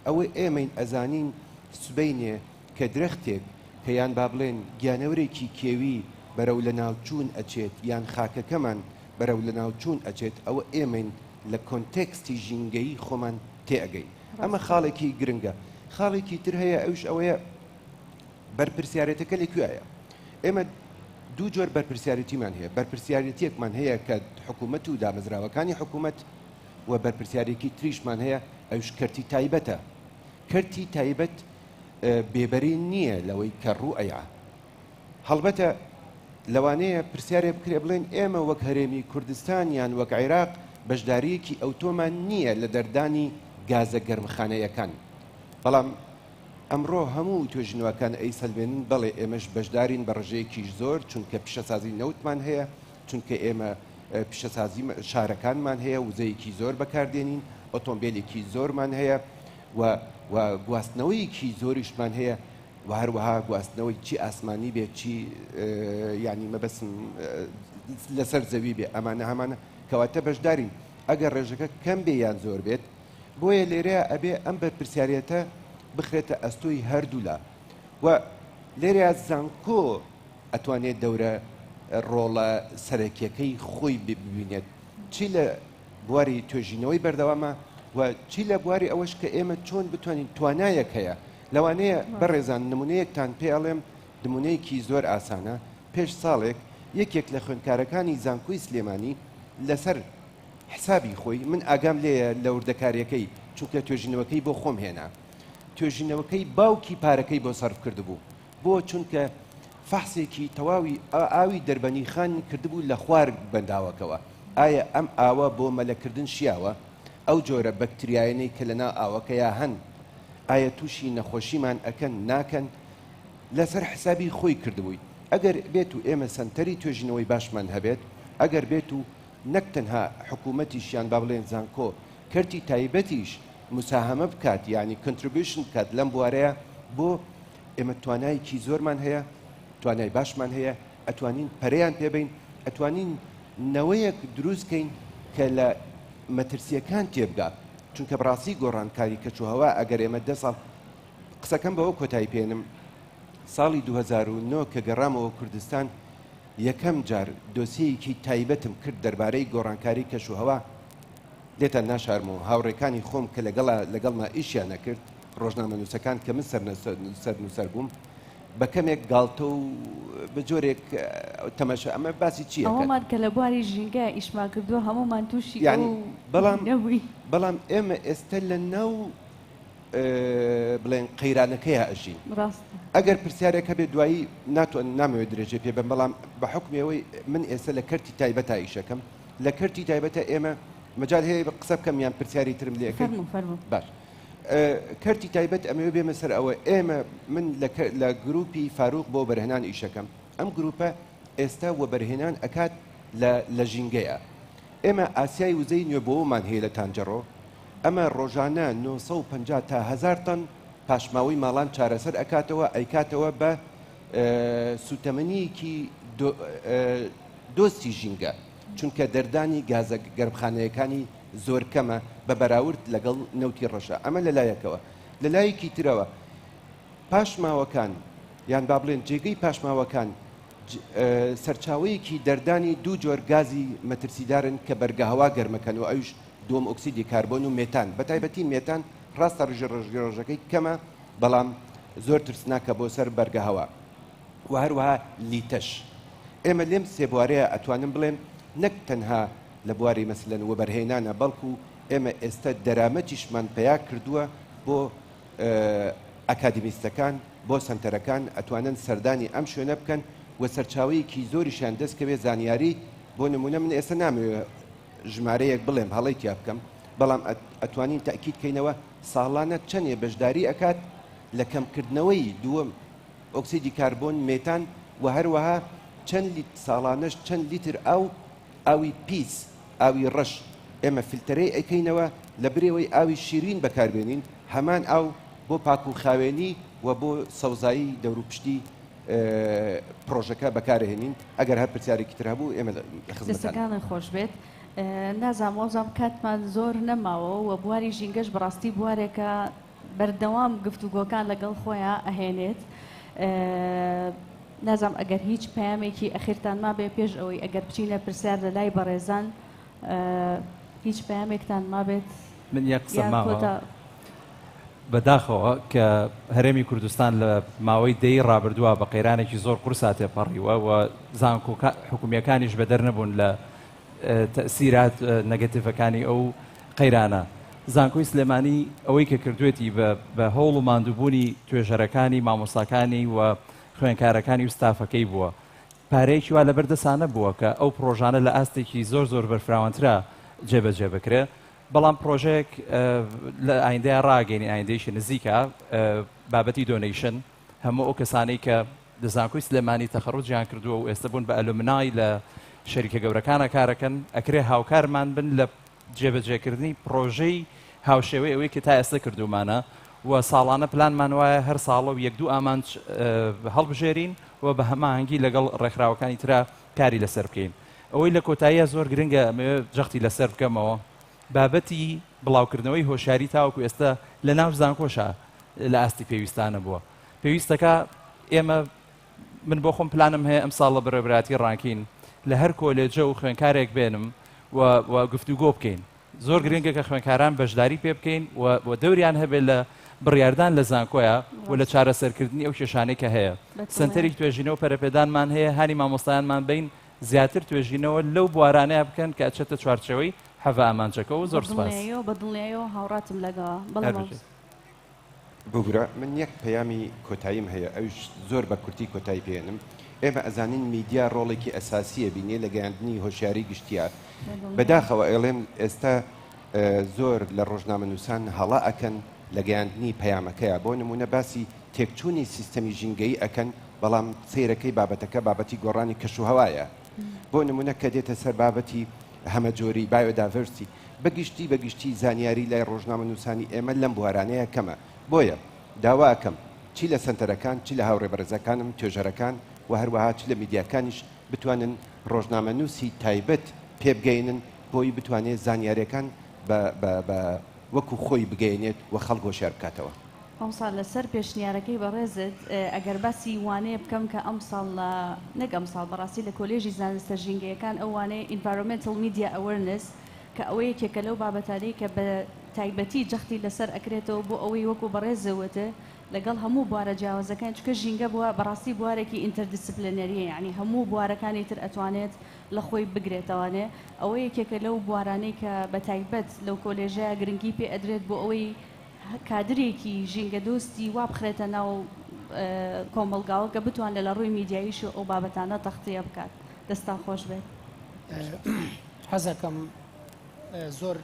ئەوە ئێمەین ئەزانین سبەینێ کە درەختێک کە یان با بڵێن گیانەورێکی کێوی بەرەو لە ناوچوون ئەچێت یان خاکەکەمان بەرەو لە ناوچوون ئەچێت، ئەوە ئێمەین لە کۆنتێکستی ژینگەی خۆمان تێئەگەین. ئەمە خاڵێکی گرنگە. خاڵێکی تر هەیە، ئەوش ئەوەیە بەرپرسیارەتەکە لەکوێیە. ئێمە دوو جۆر بەرپرسیارەتیمان هەیە. بەرپرسیارەتیەکمان هەیە کە حکوومەت و دامەزراوەکانی حکوومەت و بەرپرسیارێکی تریشمان هەیە، ئەوش کەرتی تایبەتە. کەرتی تایبەت بێبەری نییە لەوەی کە ڕوو ئەیە. هەڵبەتە لەوانەیە پرسیارێ بکرێ بڵێن ئێمە وەک هەرێمی کوردستان یان وەک عێراق بەشداریەکی ئەوتۆمان نییە لە دەردانی گازە گەرمخانەیەکان، بەڵام ئەمڕۆ هەموو توێژینەوەکان ئەیسەلبێنن بەڵێ ئێمەش بەشدارین بە ڕژەیەکیش زۆر، چونکە پیشەسازی نەوتمان هەیە، چونکە ئێمە پیشەسازی شارەکانمان هەیە، وزەیەکی زۆر بەکاردێنین، ئۆتۆمبیلێکی زۆرمان هەیە و گواستنەوەیەکی زۆریشمان هەیە، و هەروەها گواستنەوەی چی ئاسمانی بێت چی ینی مەبەسم لەسەر زەوی بێ، ئەمانە هەمانە کەواتە بەشدارین. ئەگەر ڕێژەکە کەم بێ یان زۆر بێت، بۆیە لێرەیە ئەبێ ئەم بەرپرسیارەتە بخرێتە ئەستۆی هەردوولا و لێرەیە زانکۆ ئەتوانێت دەورە ڕۆڵە سەرەکیەکەی خۆی ببینێت، چی لە بواری توێژینەوەی بەردەوامە و چی لە بواری ئەوەش کە ئێمە چۆن بتوانین توانایەک هەیە. لەوانەیە بەڕێزان نمونەیەکتان پێڵێم، نمونەیەکی زۆر ئاسانە. پێش ساڵێک یەکێک لە خوێندکارەکانی زانکۆی سلێمانی لەسەر حسابی خۆی، من ئاگام لێیە لە وردەکاریەکەی، چونکە توێژینەوەکەی بۆ خۆم هێنا، توێژینەوەکەی باوکی پارەکەی بۆ سەرف کردبوو، بۆ چونکە فەحسێکی تەواوی ئاوی دەربەنی خان کردبوو لە خوار بەنداوەکەوە. ئایا ئەم ئاوە بۆ مەلەکردن شیاوە؟ ئەو جۆرە بەکتریایانەی کە لەناو ئاوەکەیە هەن ئایا تووشی نەخۆشیمان ئەکەن ناکەن؟ لەسەر حسابی خۆی کردبووی. ئەگەر بێت و ئێمە سەنتەری توێژینەوەی باشمان هەبێت، ئەگەر بێت و نەک تەنها حکوومەتیشیان با بڵێن زانکۆ کەرتی تایبەتیش مساهمە بکات، یعنی کنتریبیوشن بکات لەم بوارەیە، بۆ ئێمە توانایەکی زۆرمان هەیە، توانای باشمان هەیە، ئەتوانین پەرەیان پێبین، ئەتوانین نەوەیەک دروستکەین کە لە مەترسیەکان تێبگات، چونکە بڕاستی گۆڕانکاری کەچوهەوا ئەگەر ئێمە 10 ساڵ قسەکەم بەوە کۆتایی پێێنم، ساڵی 2009 کە گەڕامەوە کوردستان یەکەم جار دۆسیەیەکی تایبەتم کرد دەربارەی گۆڕانکاری کەشوهەوا، لێتان ناشارمەوە هاوڕێکانی خۆم کە لەگەڵما ئیشیان نەکرد، ڕۆژنامە نووسەکان کە من سەر نووسەر بووم، بە کەمێک گاڵتە و بە جۆرێک تەمەشا. ئەمە باسی چییە؟ ئەومان کە لە بواری ژینگە ئیشمان کردووە هەمومان تووشی بەڵام ئێمە ئێستا لە ناو بڵێن قەیرانەکەی ئەژین. ئەگەر پرسیارێکە بێت دوایی نامەوێت درێژێ پێ بم، بەڵام بە حکمەوەی من ئێستا لە کەرتی تایبەتە ئیشەکەم، لە کەرتی تایبەتە ئێمە مەجال هەیە قسە بکەم یان پرسیاری ترم لێەکەم؟ باش. کەرتی تایبەت ئەمەوێ بێمە سەر ئەوە، ئێمە من لە گروپی فاروق بۆ بەرهێنان ئیشەکەم. ئەم گروپە ئێستا وە بەرهێنان ئەکات لە ژینگەیە. ئێمە ئاسیای وزەی نوێ بۆمان هەیە لە تانجەڕۆ ئەمە ڕۆژانە 950 تا 1000 تن پاشماوەی ماڵان چارەسەر ئەکاتەوە ئەیکاتەوە بە سوتەمەنیەکی دۆستی ژینگە چونکە دەردانی گازە گەرمخانەیەکانی زۆر کەمە بە بەراورد لەگەڵ نەوتی ڕەشە ئەمە لەلایەکەوە لەلایەکی ترەوە پاشماوەکان یان با بڵێن جێگەی پاشماوەکان سەرچاوەیەکی دەردانی دوو جۆر گازی مەترسیدارن کە بەرگەهەوا گەرمەکەن و ئەوش دووەم ئۆکسیدی کاربۆن و مێتان بەتایبەتی مێتان ڕاستە ڕژەڕژەکەی کەمە بەڵام زۆر ترسناکە بۆ سەر بەرگەهەوا و هەروەها لیتەش ئێمە لێم سێ بوارەیە ئەتوانم بڵێم نەک تەنها لە بواری مەسلەن و بەرهێنانە بەڵکو ئێمە ئێستا دەرامەتیشمان پیا کردووە بۆ ئەکادمیستەکان بۆ سنتەرەکان ئەتوانن سەردانی ئەم شوێنە بکەن و سەرچاوەیەکی زۆریشان دەستکەوێ زانیاری بۆ نمونە من ئێستا نامەوێت ژمارەیەک بڵێم هەڵی تیا بکەم بەڵام ئەتوانین تاکید کەینەوە ساڵانە چەندێ بەشداری ئەکات لە کەمکردنەوەی دووەم ئۆکسیدی کاربۆن مێتان و هەروەها چەند ساڵانەش چەند لیتر ئاوی پیس ئاوی ڕەش ئێمە فیلتەرەی ئەەکەینەوە لە برێەوەی ئاوی شیرین بەکاربێنین هەمان ئاو بۆ پاک و خاوێنی و بۆ سەوزایی دەوروپشتی پرۆژەکە بەکارهێنین ئەگەر هەر پرسیارێکی تر هەبوو ئێمە دەستەکانە خۆش بێت نازانم وەزام کاتمان زۆر نەماوە و بواری ژینگەش بەڕاستی بوارێکە بەردەوام گفتوگۆکان لەگەڵ خۆیان ئەهێنێت نازانم ئەگەر هیچ پەیامێکی ئەخیرتان ما بێ پێش ئەوەی ئەگەر بچینە پرسیار لە لای بەڕێزان هیچ پەیامێکتان ما بێت من یەک قسە ماوە بەداخەوە کە هەرێمی کوردستان لە ماوەی دەی ڕابردووە بە قەیرانێکی زۆر قورسا تێپەڕیوە و زانکۆ حکومیەکانیش بەدەر نەبوون لە تەسیرات نەگەتیڤەکانی ئەو قەیرانە زانکۆی سلێمانی ئەوەی کە کردوێتی بە هەوڵ و ماندووبوونی توێژەرەکانی مامۆستاکانی و خوێنکارەکانی و ستافەکەی بووە پارەیەکی وا لەبەردەسانە بووە کە ئەو پرۆژانە لە ئاستێکی زۆر زۆر بەرفراوانترا جێبەجێ بکرێ بەڵام پرۆژەیەک لە ئایندەیە ڕاگەینی ئایندەیەکی نزیکە بابەتی دۆنیشن هەموو ئەو کەسانەی کە دەزانکۆی سلێمانی تەخەڕوجیان کردووە و ئێستا بوون بە ئەلومنای لە شەریکە گەورەکانە کارەکەن ئەکرێ هاوکارمان بن لە جێبەجێکردنی پرۆژەی هاوشێوەی ئەوەی کە تا ئێستا کردومانە و ساڵانە پلانمان وایە هەر ساڵە و یەک دوو ئامانج هەڵبژێرین و بە هەماهەنگی لەگەڵ ڕێکخراوەکانی ترا کاری لەسەر بکەین ئەوەی لە کۆتاییە زۆر گرنگە جەختی لەسەر بکەمەوە بابەتی بڵاوکردنەوەی هۆشیاری تاوەکو ئێستا لە ناو زانکۆشە لە ئاستی پێویستانە بووە پێویستەکە ئێمە من بۆ خۆم پلانم هەیە ئەم ساڵ لە بەڕێوەبراتی ڕانکین لە هەر کۆلێجە و خوێنکارێک بێنم و گفتوگۆ بکەین زۆر گرنگە کە خوێنکاران بەشداری پێ بکەین و دەوریان هەبێت لە بڕیاردان لە زانکۆیە و لە چارەسەرکردنی ئەو کێشانەی کە هەیە سنتەرێک توێژینەوە پەرەپێدانمان هەیە هانی مامۆستایانمان بین زیاتر توێژینەوە لەو بوارانەیە بکەن کە ئەچێتە چوارچەوەی هەڤە ئامانجەکە و زۆر سپاس بەدڵنیایەوە هاوڕاتم لەگەڵ بگورە من یەک پەیامی کۆتاییم هەیە ئەوش زۆر بە کورتی کۆتایی پێێنم ئێمە ئەزانین میدیا ڕۆڵێکی ئەساسیە بینێ لە گەیاندنی هۆشیاری گشتیار بەداخەوە ئێڵێم ئێستا زۆر لە ڕۆژنامە نووسان هەڵا ئەکەن لە گەیاندنی پەیامەکەیە بۆ نمونە باسی تێکچوونی سیستەمی ژینگەی ئەکەن بەڵام سیرەکەی بابەتەکە بابەتی گۆڕانی کەشوهەوایە بۆ نمونە کە دێتە سەر بابەتی هەمە جۆری بایۆداڤرسی بەگشتی زانیاری لای ڕۆژنامە نووسانی ئێمە لەم بوارانەیە کەمە بۆیە داواکەم چی لە سنتەرەکان چی لە هاوڕێ بەرزەکانم توێژەرەکان و هەروەها چ لە میدیاکانیش بتوانن ڕۆژنامە نووسی تایبەت پێبگەینن بۆی بتوانێت زانیاریەکان بە وەکو خۆی بگەینێت و خەڵک هۆشیار بکاتەوە ئەم ساڵ لەسەر پێشنیارەکەی بەڕێزت ئەگەر باسی وانەیە بکەم کە ئەم ساڵ نەک ئەم ساڵ بەڕاستی لە کۆلێژی زانستە ژینگەیەکان ئەو وانەیە ئینڤایرۆنمنتال میدیا ئەوەرنس کە ئەوەیە کێکە لەو بابەتانەی کە بە تایبەتی جەختی لەسەر ئەکرێتەوە بۆ ئەوەی وەکو بەڕێزەوەتە لەگەڵ هەموو بوارە جیاوازەکان چکە ژینگە بووە بەڕاستی بوارێکی ئینتەردیسپلینەریە یعنی هەموو بوارەکانی تر ئەتوانێت لە خۆی بگرێتەوەنێ ئەوەیە یەکێکە لەو بوارانەی کە بە تایبەت لەو کۆلێژەیە گرنگی پێ ئەدرێت بۆ ئەوەی کادرێکی ژینگە دۆستی وا بخرێتە ناو کۆمەلگاوە کە بتوانێت لە ڕووی میدیاییش و ئەو بابەتانە تەختیە بکات دەستا خۆش بێت حەزەکەم زۆر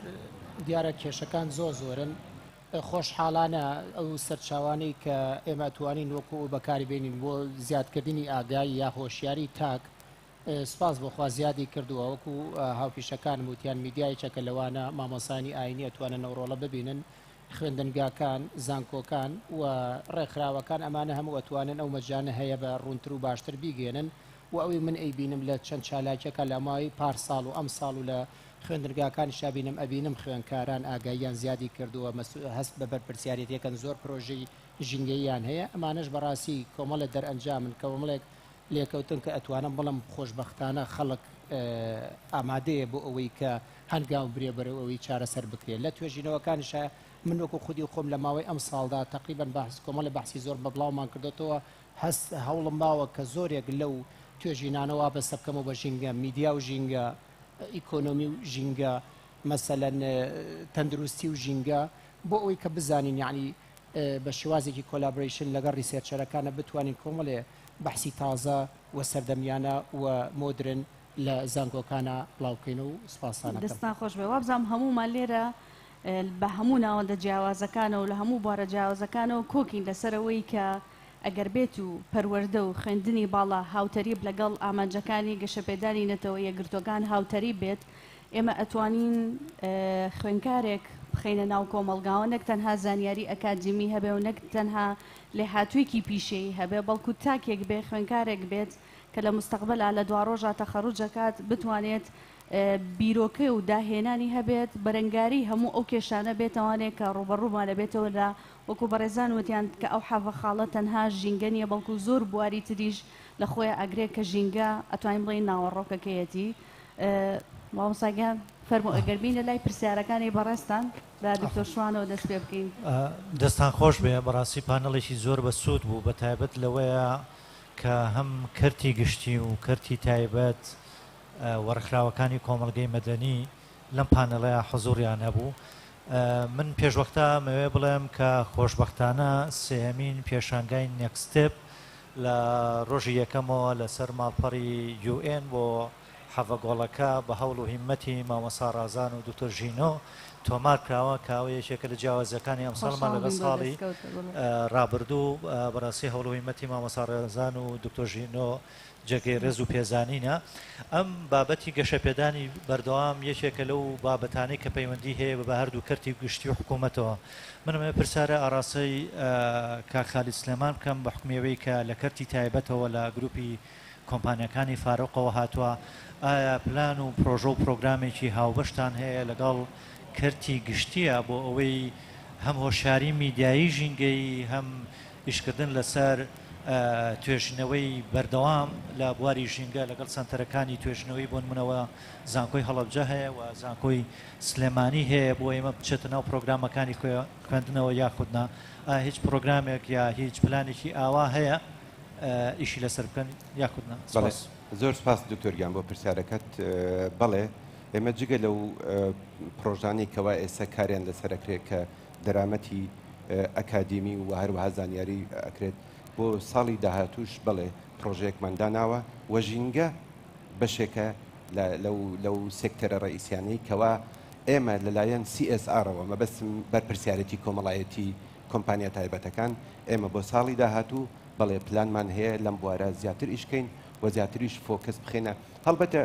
دیارە کێشەکان زۆرن خۆشحاڵانە ئەو سەرچاوانەی کە ئێمە توانین وەکو بەکاری بێنین بۆ زیادکردنی ئاگایی یا هۆشیاری تاک سپاس بۆخوا زیادی کردووە وەکو هاوپیشەکان وتیان میدیایچەکە لەوانە مامۆسانی ئاینی ئەتوانن نەوڕۆڵە ببینن خوێندنگاکان زانکۆکان و ڕێکخراوەکان ئەمانە هەموو ئەتوانن ئەو مەجانە هەیە بە ڕوونتر و باشتر بیگەێنن و ئەوەی من ئەیبینم لە چەند چالاکێکە لە ماوەی پار ساڵ و ئەم ساڵ و لە خوێندنگاکانی شابینم ئەبینم خوێنکاران ئاگاییان زیادی کردووە هەست بە بەرپرسیارەتەکەن زۆر پرۆژەی ژینگەییان هەیە ئەمانش بەڕاستی کۆمەڵە دەرئەنجامن کۆمەڵێک لێکەوتن کە ئەتوانم بڵم خۆشببختانە خەڵک ئامادەیە بۆ ئەوەی کە هەنگاو برێ بەرەو ئەوەی چارەسەر بکرێت لە توێژینەوەکانشە من وەکو خودی خۆم لە ماوەی ئەم ساڵدا تقریبان بەحس کۆمەڵی بەحسی زۆر بە بڵاومان کردێتەوە هەست هەوڵم باوە کە زۆرێک لەو توێژینانەوە بەستە بکەمەوە بە ژینگە میدیا و ژینگە ئیکۆنۆمی و ژینگە مەسەلەن تەندروستی و ژینگە بۆ ئەوەی کە بزانین یعنی بە شێوازێکی کۆلابریشن لەگەڵ ریسێرچەرەکانە بتوانین کۆمەڵێ بەحسی تازە و سەردەمیانە و مۆدرن لە زانکۆکانە بڵاوکەین و سپاسانەکەم. دەستان خۆش بێ وابزانام هەمومان لێرە بە هەموو ناوەندە جیاوازەکانە و لە هەموو بوارە جیاوازەکانەوە کۆکین لەسەرەوەی کە ئەگەر بێت و پەروەردە و خوێندنی باڵا هاوتەریب لەگەڵ ئامانجەکانی گەشەپێدانی نەتەوە یەکگرتوەکان هاوتەری بێت ئێمە ئەتوانین خوێنکارێک بخینە ناو کۆمەلگاوە نەک تەنها زانیاری ئەکادمی هەبێ و نەک تەنها لێهاتوویەکی پیشەی هەبێ بەڵکو تاکێک بێ خوێنکارێک بێت کە لە مستەقبەلا لە دوا ڕۆژە تەخەڕوجەکات بتوانێت بیرۆکە و داهێنانی هەبێت بەرەنگاری هەموو ئەو کێشانە بێتوانێت کە ڕوبەڕوومان لەبێتەوە لە وەکو بەڕێزان وتیان کە ئەو حەڤە خاڵە تەنها ژینگە نیە بەڵکو زۆر بواری تریش لە خۆی ئەگرێت کە ژینگە ئەتوانین بڵێن ناوەڕۆکەکەیەتی مامۆستاگیان فەرموو ئەگەر بینە لای پرسیارەکانی بەڕێستان دا دکتۆر شوانەوە دەست پێ بکەین. دەستان خۆش بێ بەڕاستی پانەڵێکی زۆر بە سوود بوو بە تایبەت لەوەیە کە هەم کەرتی گشتی و کەرتی تایبەت وەرخراوەکانی کۆمەڵگەی مەدەنی لەم پانەڵەیە حزوریان هەبوو. من پێشوەختە مەوێ بڵێم کە خۆشببختانە سێهەمین پێشانگای نێکستێپ لە ڕۆژی یەکەمەوە لەسەر ماڵپەڕی UN بۆ حەڤە گۆڵەکە بە هەوڵ و هیممەتی مامۆستا ڕازان و دکتۆر ژینۆ تۆمار کراوە کاوە یەکێکە لە جیاوازەکانی ئەم ساڵمان لەگە ساڵی ڕابردوو بەڕاستی هەوڵ و هیممەتی مامۆستا ڕێزان و دکتۆر ژینۆ جێگەی ڕێز و پێزانینە. ئەم بابەتی گەشەپێدانی بەردەوام یەکێکە لەو بابەتانەی کە پەیوەندی هەیە بە هەردوو کەرتی گشتی و حکوومەتەوە. منمە پرسیارە ئاڕاستەی کاک خالید سلێمان بکەم بە حکومەوەی کە لە کەرتی تایبەتەوە لە گروپی کۆمپانیەکانی فارۆقەوە هاتووە ئایا پلان و پرۆژە و پرۆگرامێکی هاوبەشتان هەیە لەگەڵ کەرتی گشتیە بۆ ئەوەی هەم هۆشیاری میدیایی ژینگەی هەم ئیشکردن لەسەر توێژنەوەی بەردەوام لە بواری ژینگە لەگەڵ سنتەرەکانی توێژنەوەی بۆ نمونەوە زانکۆی هەڵەبجە هەیە و زانکۆی سلێمانی هەیە بۆ ئێمە بچێتە ناو پرۆگرامەکانی خوێندنەوە یاخودنا هیچ پرۆگرامێک یا هیچ پلانێکی ئاوا هەیە ئیشی لەسەر بکەن یاخودنا. زۆر سپاس دکتۆریان بۆ پرسیارەکەت. بەڵێ ئێمە جگە لەو پرۆژانی کەوا ئێستا کاریان لەسەرەکرێت کە دەرامەتی ئەکادمی و هەروەها زانیاری ئەکرێت بۆ ساڵی داهاتوش بڵێ پرۆژەیەکمان داناوە وەژینگە بەشێکە لەو سێکتەرە ڕئیسیانەی کەوا ئێمە لەلایەن CSRەوە مەبەستم بەرپرسیارەتی کۆمەڵایەتی کۆمپانیا تایبەتەکان ئێمە بۆ ساڵی داهاتوو بەڵێ پلانمان هەیە لەم بوارە زیاتر ئیشکەین و زیاتریش فۆکس بخێنە. هەڵبەتە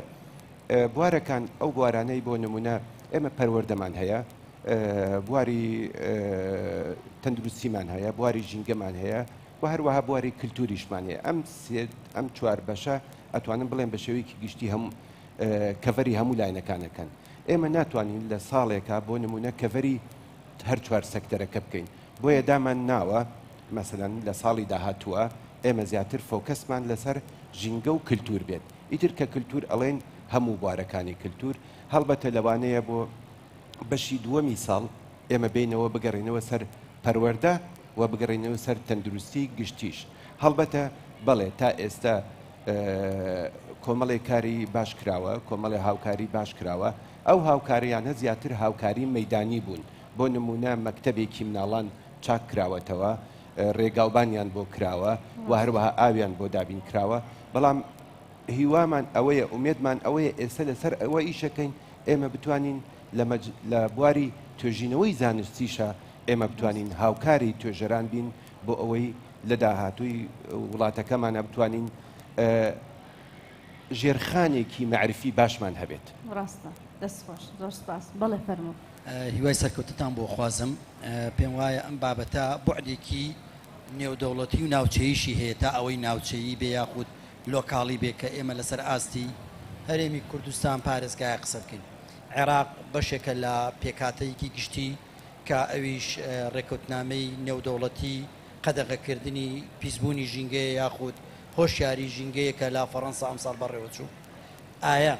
بوارەکان ئەو بوارانەی بۆ نمونە ئێمە پەروەردەمان هەیە بواری تەندروستیمان هەیە بواری ژینگەمان هەیە و هەروەها بواری کللتوریشمان هەیە. ئەم چوار بەشە ئەتوانم بڵێن بە شێوەیەکی گشتی هەموو کەڤەری هەموو لاینەکانەکەن. ئێمە ناتوانین لە ساڵێکە بۆ نمونە کەڤەری هەر چوار سەکتەرەکە بکەین بۆیە دامان ناوە مەسەلەن لە ساڵی داهاتووە ئێمە زیاتر فۆکەسمان لەسەر ژینگە و کللتور بێت. ئیتر کە کللتور ئەڵێن هەموو بوارەکانی کللتور هەڵبەتە لەوانەیە بۆ بەشی دووەمی ساڵ ئێمە بینەوە بگەڕێنەوە سەر پەروەردە و بگەڕێنەوە سەر تەندروستی گشتیش. هەڵبەتە بەڵێ تا ئێستا کۆمەڵی کاری باش کراوە کۆمەڵی هاوکاری باش کراوە ئەو هاوکاریانە زیاتر هاوکاری مەیدانی بوون بۆ نمونە مەکتەبێکی مناڵان چاک کراوەتەوە ڕێگاڵبانیان بۆ کراوە و هەروەها ئاویان بۆ دابین کراوە. بەڵام هیوامان ئەوەیە ئومێدمان ئەوەیە ئێستا لەسەر ئەوە ئیشەکەین ئێمە بتوانین لە بواری توێژینەوەی زانستیشە ئێمە بتوانین هاوکاری توێژەران بین بۆ ئەوەی لە داهاتووی وڵاتەکەمانە بتوانین ژێرخانێکی معرفی باشمان هەبێت. ڕاستە دەست خۆش زۆر سپاس بەڵێ فەرموو. هیوای سەرکەوتتان بۆ خوازم پێم وایە ئەم بابەتە بوعدێکی نێودەوڵەتی و ناوچەیشی هەیە تا ئەوەی ناوچەیی بێ یاخود لۆکاڵی بێ کە ئێمە لەسەر ئاستی هەرێمی کوردستان پارێزگایە قسە بکەین. عێراق بەشێکە لە پێکاتەیەکی گشتی کە ئەویش ڕێکوتنامەی نێودەوڵەتی قەدەغەکردنی پیسبوونی ژینگەیە یاخود هۆشیاری ژینگەیەکە لا فەڕەنسا ئەمساڵ بەڕێوەچوو. ئایا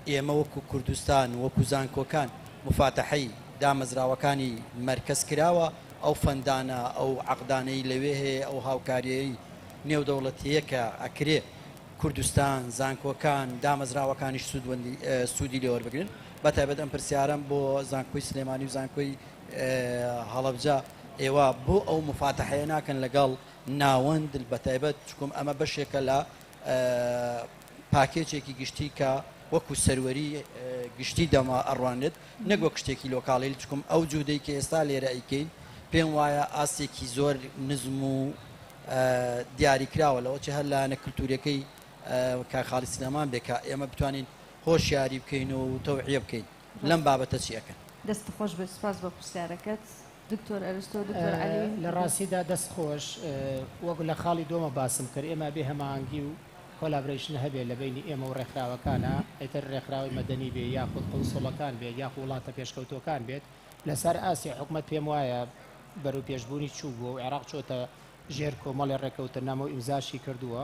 ئێمە وەکو کوردستان وەکو زانکۆکان مفاتەحەی دامەزراوەکانی مەرکەز کراوە ئەو فەندانە ئەو عەقدانەی لەوێ هەیە ئەو هاوکاریەی نێودەوڵەتیە کە ئەکرێ کوردستان زانکۆکان دامەزراوەکانیش سوودی لێوەربگرن بەتایبەت ئەم پرسیارم بۆ زانکۆی سلێمانی و زانکۆی هەڵەبجە ئێوە بۆ ئەو مفاتەحەیە ناکەن لەگەڵ ناوەند بەتایبەت چکم ئەمە بەشێکە لە پاکێجێکی گشتی کە وەکو سەروەری گشتی دەما ئەڕوانێت نەک وەک شتێکی لۆکاڵی چکم ئەو جودەی کە ئێستا لێرە ئەیکەین پێم وایە ئاستێکی زۆر نزم و دیاریکراوە لەوە چه هەر لاەنە کللتورەکەی کاخاڵی سینەمان بێکە ئێمە بتوانین هۆشیاری بکەین و تەوعیە بکەین لەم بابەتە چیەکەن. دەست خۆش بێ سپاس بە پرسیارەکەت دکتۆر ئەرستۆ دکتۆر عەلی. لە ڕاستیدا دەست خۆش وەک لە خاڵی دۆمە باسم کرد ئێمە بێ هەماهەنگی و کۆلابرێشن هەبێت لە بینی ئێمە و ڕێکخراوەکانە ئیتر ڕێکخراوی مەدەنی بێ یاخود قونسڵەکان بێت یاخود وڵاتە پێشکەوتەکان بێت لەسەر ئاسی حکومەت پێم وایە بەرەو پێشبوونی چوو بووە و عێراق چۆتە ژێر کۆمەڵی ڕێکەوتنامە و ئیمزاشی کردووە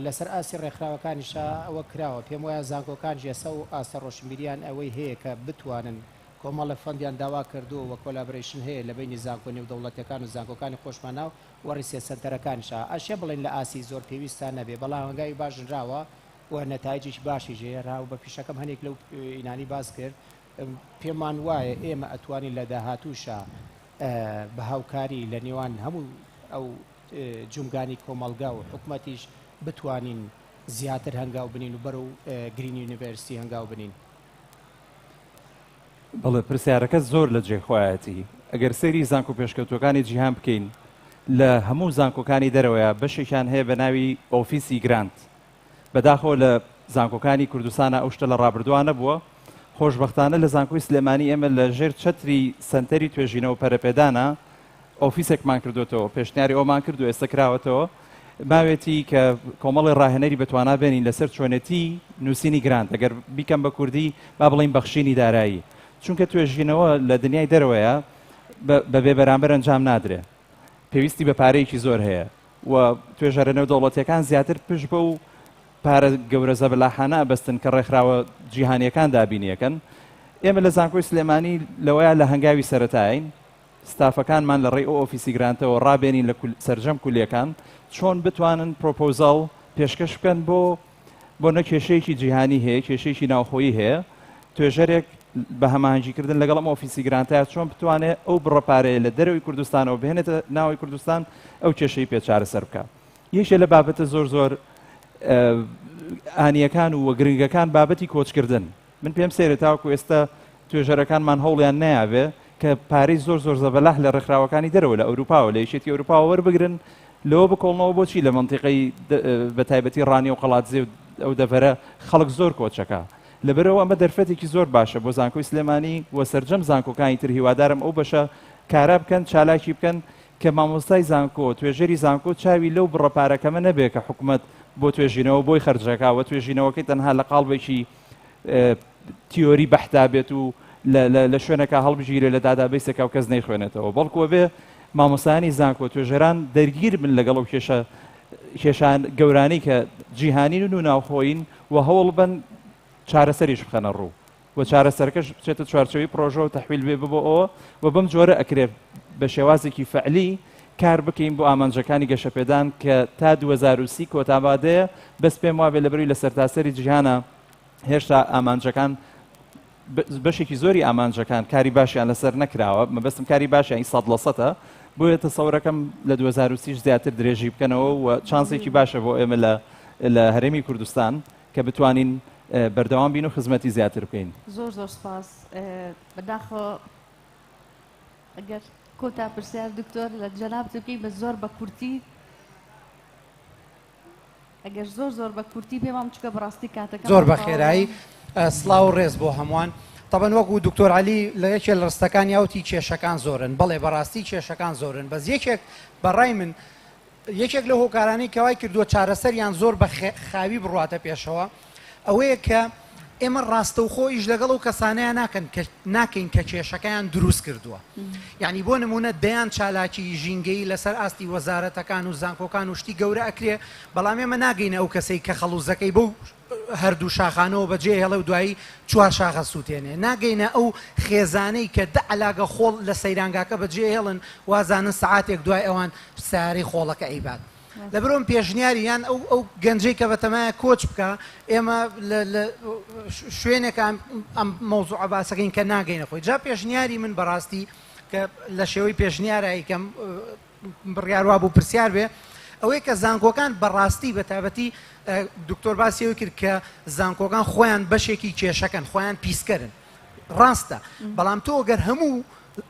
لەسەر ئاسی ڕێکخراوەکانیشا ئەوە کراوە پێم وایە زانکۆکان ژێسە و ئاستە ڕۆشنبیریان ئەوەی هەیە کە بتوانن کۆمەڵە فەندیان داوا کردووە وە کۆلابرێشن هەیە لە بینی زانکۆ نێودەوڵەتیەکان و زانکۆکانی خۆشمانە و وەڕیسیە سەنتەرەکانیشا ئەشێ بڵێن لە ئاسی زۆر پێویستان نەبێ بەڵام هەنگاوی باشنراوە و نەتایجیش باشی ژێرا و بە پیشەکەم هەنێک لەو ئینانی باس کرد پێمان وایە ئێمە ئەتوانین لە داهاتووشە بە هاوکاری لە نێوان هەموو ئەو جومگانی کۆمەڵگا و حکومەتیش بتوانین زیاتر هەنگاو بنین و بەرەو گرینی یونیڤەرسیتی هەنگاو بنین. بەڵێ پرسیارەکە زۆر لە جێخوایەتی ئەگەر سەیری زانکۆ پێشکەوتوەکانی جیهان بکەین لە هەموو زانکۆکانی دەرەوەیە بەشێکیان هەیە بە ناوی ئۆفیسی گرانت بەداخۆ لە زانکۆکانی کوردستانە ئەو شتە لە ڕابردووانە بووە خۆشبەختانە لە زانکۆی سلێمانی ئێمە لە ژێر چەتری سنتەری توێژینەوە پەرەپێدانە ئۆفیسێکمان کردوێتەوە پێشنیاری ئەومان کردو ئێستا کراوەتەوە ماوێتی کە کۆمەڵی ڕاهێنەری بتوانە بێنین لەسەر چۆنێتی نووسینی گرانت ئەگەر بیکەم بە کوردی با بڵین بەخشینی دارایی چونکە توێژینەوە لە دنیای دەرەوەیە بەبێ بەرامبەر ئەنجام نادرێ پێویستی بە پارەیەکی زۆر هەیە و توێژەرە نێودەوڵەتیەکان زیاتر پشت بە و پارە گەورە زەبەلاحانە بەستن کە ڕێکخراوە جیهانیەکان دابینیەکەن ئێمە لە زانکۆی سلێمانی لەوەیە لە هەنگاوی سەرەتاین ستافەکانمان لە ڕێی ئەو ئۆفیسی گرانتەوە ڕابێنین لە سەرجەم کولیەکان چۆن بتوانن پرۆپۆزاڵ پێشکەش بکەن بۆ نە کێشەیەکی جیهانی هەیە کێشەیەکی ناوخۆیی هەیە توێژەرێک بە هەماهنگگیکردن لەگەڵ ئەم ئۆفیسی گرانتایە چۆن بتوانێت ئەو بڕەپارەیە لە دەرەوەی کوردستانەوە بهێنێتە ناوی کوردستان ئەو کێشەی پێچارە سەر بکە یەکێ لە بابەتە زۆر زۆر ئانیەکان و گرنگەکان بابەتی کۆچکردن من پێم سێرە تاوەکو ئێستا توێژەرەکانمان هەوڵیان نایاوێ کە پارەی زۆر زۆر زەبەلاح لە ڕێکخراوەکانی دەرەوە لە ئەوروپاوە لە یەکێتی ئەوروپاوە وەربگرن لەوە بکۆڵنەوە بۆچی لە منتیقەی بەتایبەتی ڕانی و قەڵاتزێ ئەو دەڤەرە خەڵک زۆر کۆچەکە لەبەرەوە ئەمە دەرفەتێکی زۆر باشە بۆ زانکۆی سلێمانی وە سەرجەم زانکۆکانی تر هیوادارم ئەو بەشە کارا بکەن چالاکی بکەن کە مامۆستای زانکۆ توێژەری زانکۆ چاوی لەو بڕەپارەکەمە نەبێ کە حکوومەت بۆ توێژینەوە بۆی خەرجەکەوە توێژینەوەکەی تەنها لە قاڵبێکی تیۆری بەحتا بێت و لە شوێنەکە هەڵبژیرە لە دادابیسێکا و کەس نەیخوێنێتەوە بەڵکوە بێ مامۆستایانی زانکۆ توێژەران دەرگیر من لەگەڵ ئەو کێشان گەورانەی کە جیهانین و ناوخۆین و هەوڵ بن چارەسەریش بخەنە ڕوو و چارەسەرکەش بچێتە چوارچەوەی پرۆژە و تەحویل بێ ببۆ ئەوە و بەم جۆرە ئەکرێ بە شێوازێکی فەعلی کار بکەین بۆ ئامانجەکانی گەشەپێدان کە تا 2030 کۆتابادەیە بەس پێم وابێ لەبەروی لە سەرتاسەری جیهانە هێشتا ئامانجەکان بەشێکی زۆری ئامانجەکان کاری باشیان لەسەر نەکراوە مەبەستم کاری باشیان 100% بۆیە تەسەورەکەم لە 2030 زیاتر درێژی بکەنەوە و چانسێکی باشە بۆ ئێمە لە هەرێمی کوردستان کە بتوانین بەردەوام بین و خزمەتی زیاتر بکەین زۆر زۆر سپاس بەداخۆ ئەگەر کۆتا پرسیار دکتۆر لە جەناب بکەی بە زۆر بە کورتی ئەگەر زۆر بە کورتی پێم چکە بەڕاستی کاتەکە زۆر بە خێرایی سڵاو و ڕێز بۆ هەمووان طبعا وەکو دکتۆر علی لە یەکێ لە ڕستەکان یاوتی کێشەکان زۆرن بەڵێ بەڕاستی کێشەکان زۆرن بەس یەکێک بەڕای من یەکێک لە هۆکارانەی کەوای کردووە چارەسەریان زۆر بە خاوی بڕاتە پێشەوە ئەوەیە کە ئێمە ڕاستەوخۆیش لەگەڵ و کەسانەیە ناکەین کە کێشەکەیان دروست کردووە یعنی بۆ نمونە دەیان چالاکی ژینگەی لەسەر ئاستی وەزارەتەکان و زانکۆکان و شتی گەورە ئەکرێ بەڵام ئێمە ناگەینە ئەو کەسەی کە خەڵوزەکەی بەو هەردوو شاخانەوە بەجێ هێڵە و دوایی چوار شاخە سووتێنێ ناگەینە ئەو خێزانەی کە علاگە خۆڵ لە سەیرانگاکە بەجێ هێڵن وازانن سعاتێک دوای ئەوان ساری خۆڵەکە ئەیبات لەبرۆم پێشنیاری یان ئەو گەنجەی کە بەتەمایە کۆچ بکە ئێمە لە شوێنێک ئەم مۆزوع باسەکەین کە ناگەینە خۆی جا پێشنیاری من بەڕاستی کە لە شێوەی پێشنیارایی کەم بڕیاروا بوو پرسیار بێ ئەوەی کە زانکۆکان بەڕاستی بە تایبەتی دکتۆر باسیەوە کرد کە زانکۆکان خۆیان بەشێکی کێشەکەن خۆیان پیسکەرن ڕاستە بەڵام تۆ گەر هەموو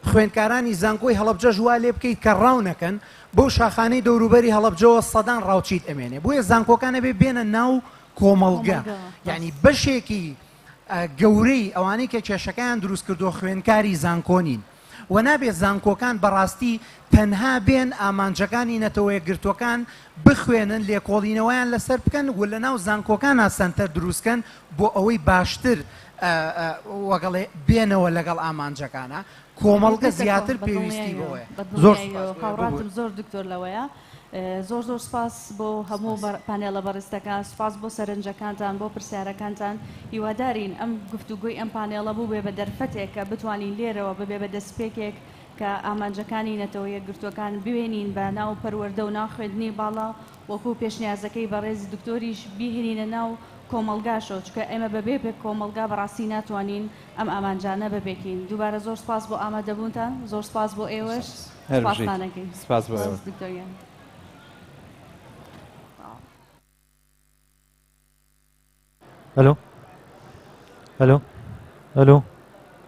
خوێندکارانی زانکۆی هەڵەبجە ژوا لێ بکەیت کە ڕاو نەکەن بۆ شاخانەی دەوروبەری هەڵەبجەوە سەدان ڕاوچیت ئەمێنێ بۆیە زانکۆکانە بێنە ناو کۆمەڵگە یعنی بەشێکی گەورەی ئەوانەی کە کێشەکەیان دروست کردو خوێندکاری زانکۆنین و نابێت زانکۆکان بەڕاستی تەنها بێن ئامانجەکانی نەتەوەیە گرتوەکان بخوێنن لێکۆڵینەوەیان لەسەر بکەن و لە ناو زانکۆکان سنتەر دروستکەن بۆ ئەوەی باشتر وەگەڵێ بێنەوە لەگەڵ ئامانجەکانە کۆمەڵگە زیاتر پێویستی بۆیە زۆر هاوڕاتم زۆر دکتۆر لەوەیە زۆر سپاس بۆ هەموو پانێڵە بەڕستەکان سپاس بۆ سەرنجەکانتان بۆ پرسیارەکانتان هیوادارین ئەم گفتوگوی ئەم پانێڵە بوو بێ بە دەرفەتێک کە بتوانین لێرەوە ببێ بە دەستپێکێک کە ئامانجەکانی نەتەوەیە گرتوەکان بوێنین بە ناو پەروەردە و ناوخوێندنی باڵا وەکو پێشنیازەکەی بەڕێزی دکتۆریش بیهێنینە ناو کۆمەلگاشۆ چکە ئێمە بەبێ پێک کۆمەلگا بەڕاستی ناتوانین ئەم ئامانجانە ببێکین دووبارە زۆر سپاس بۆ ئامادەبوونتان زۆر سپاس بۆ ئێوەش سپاسانەکەی سپاس بۆ دکتۆریان الو الو الو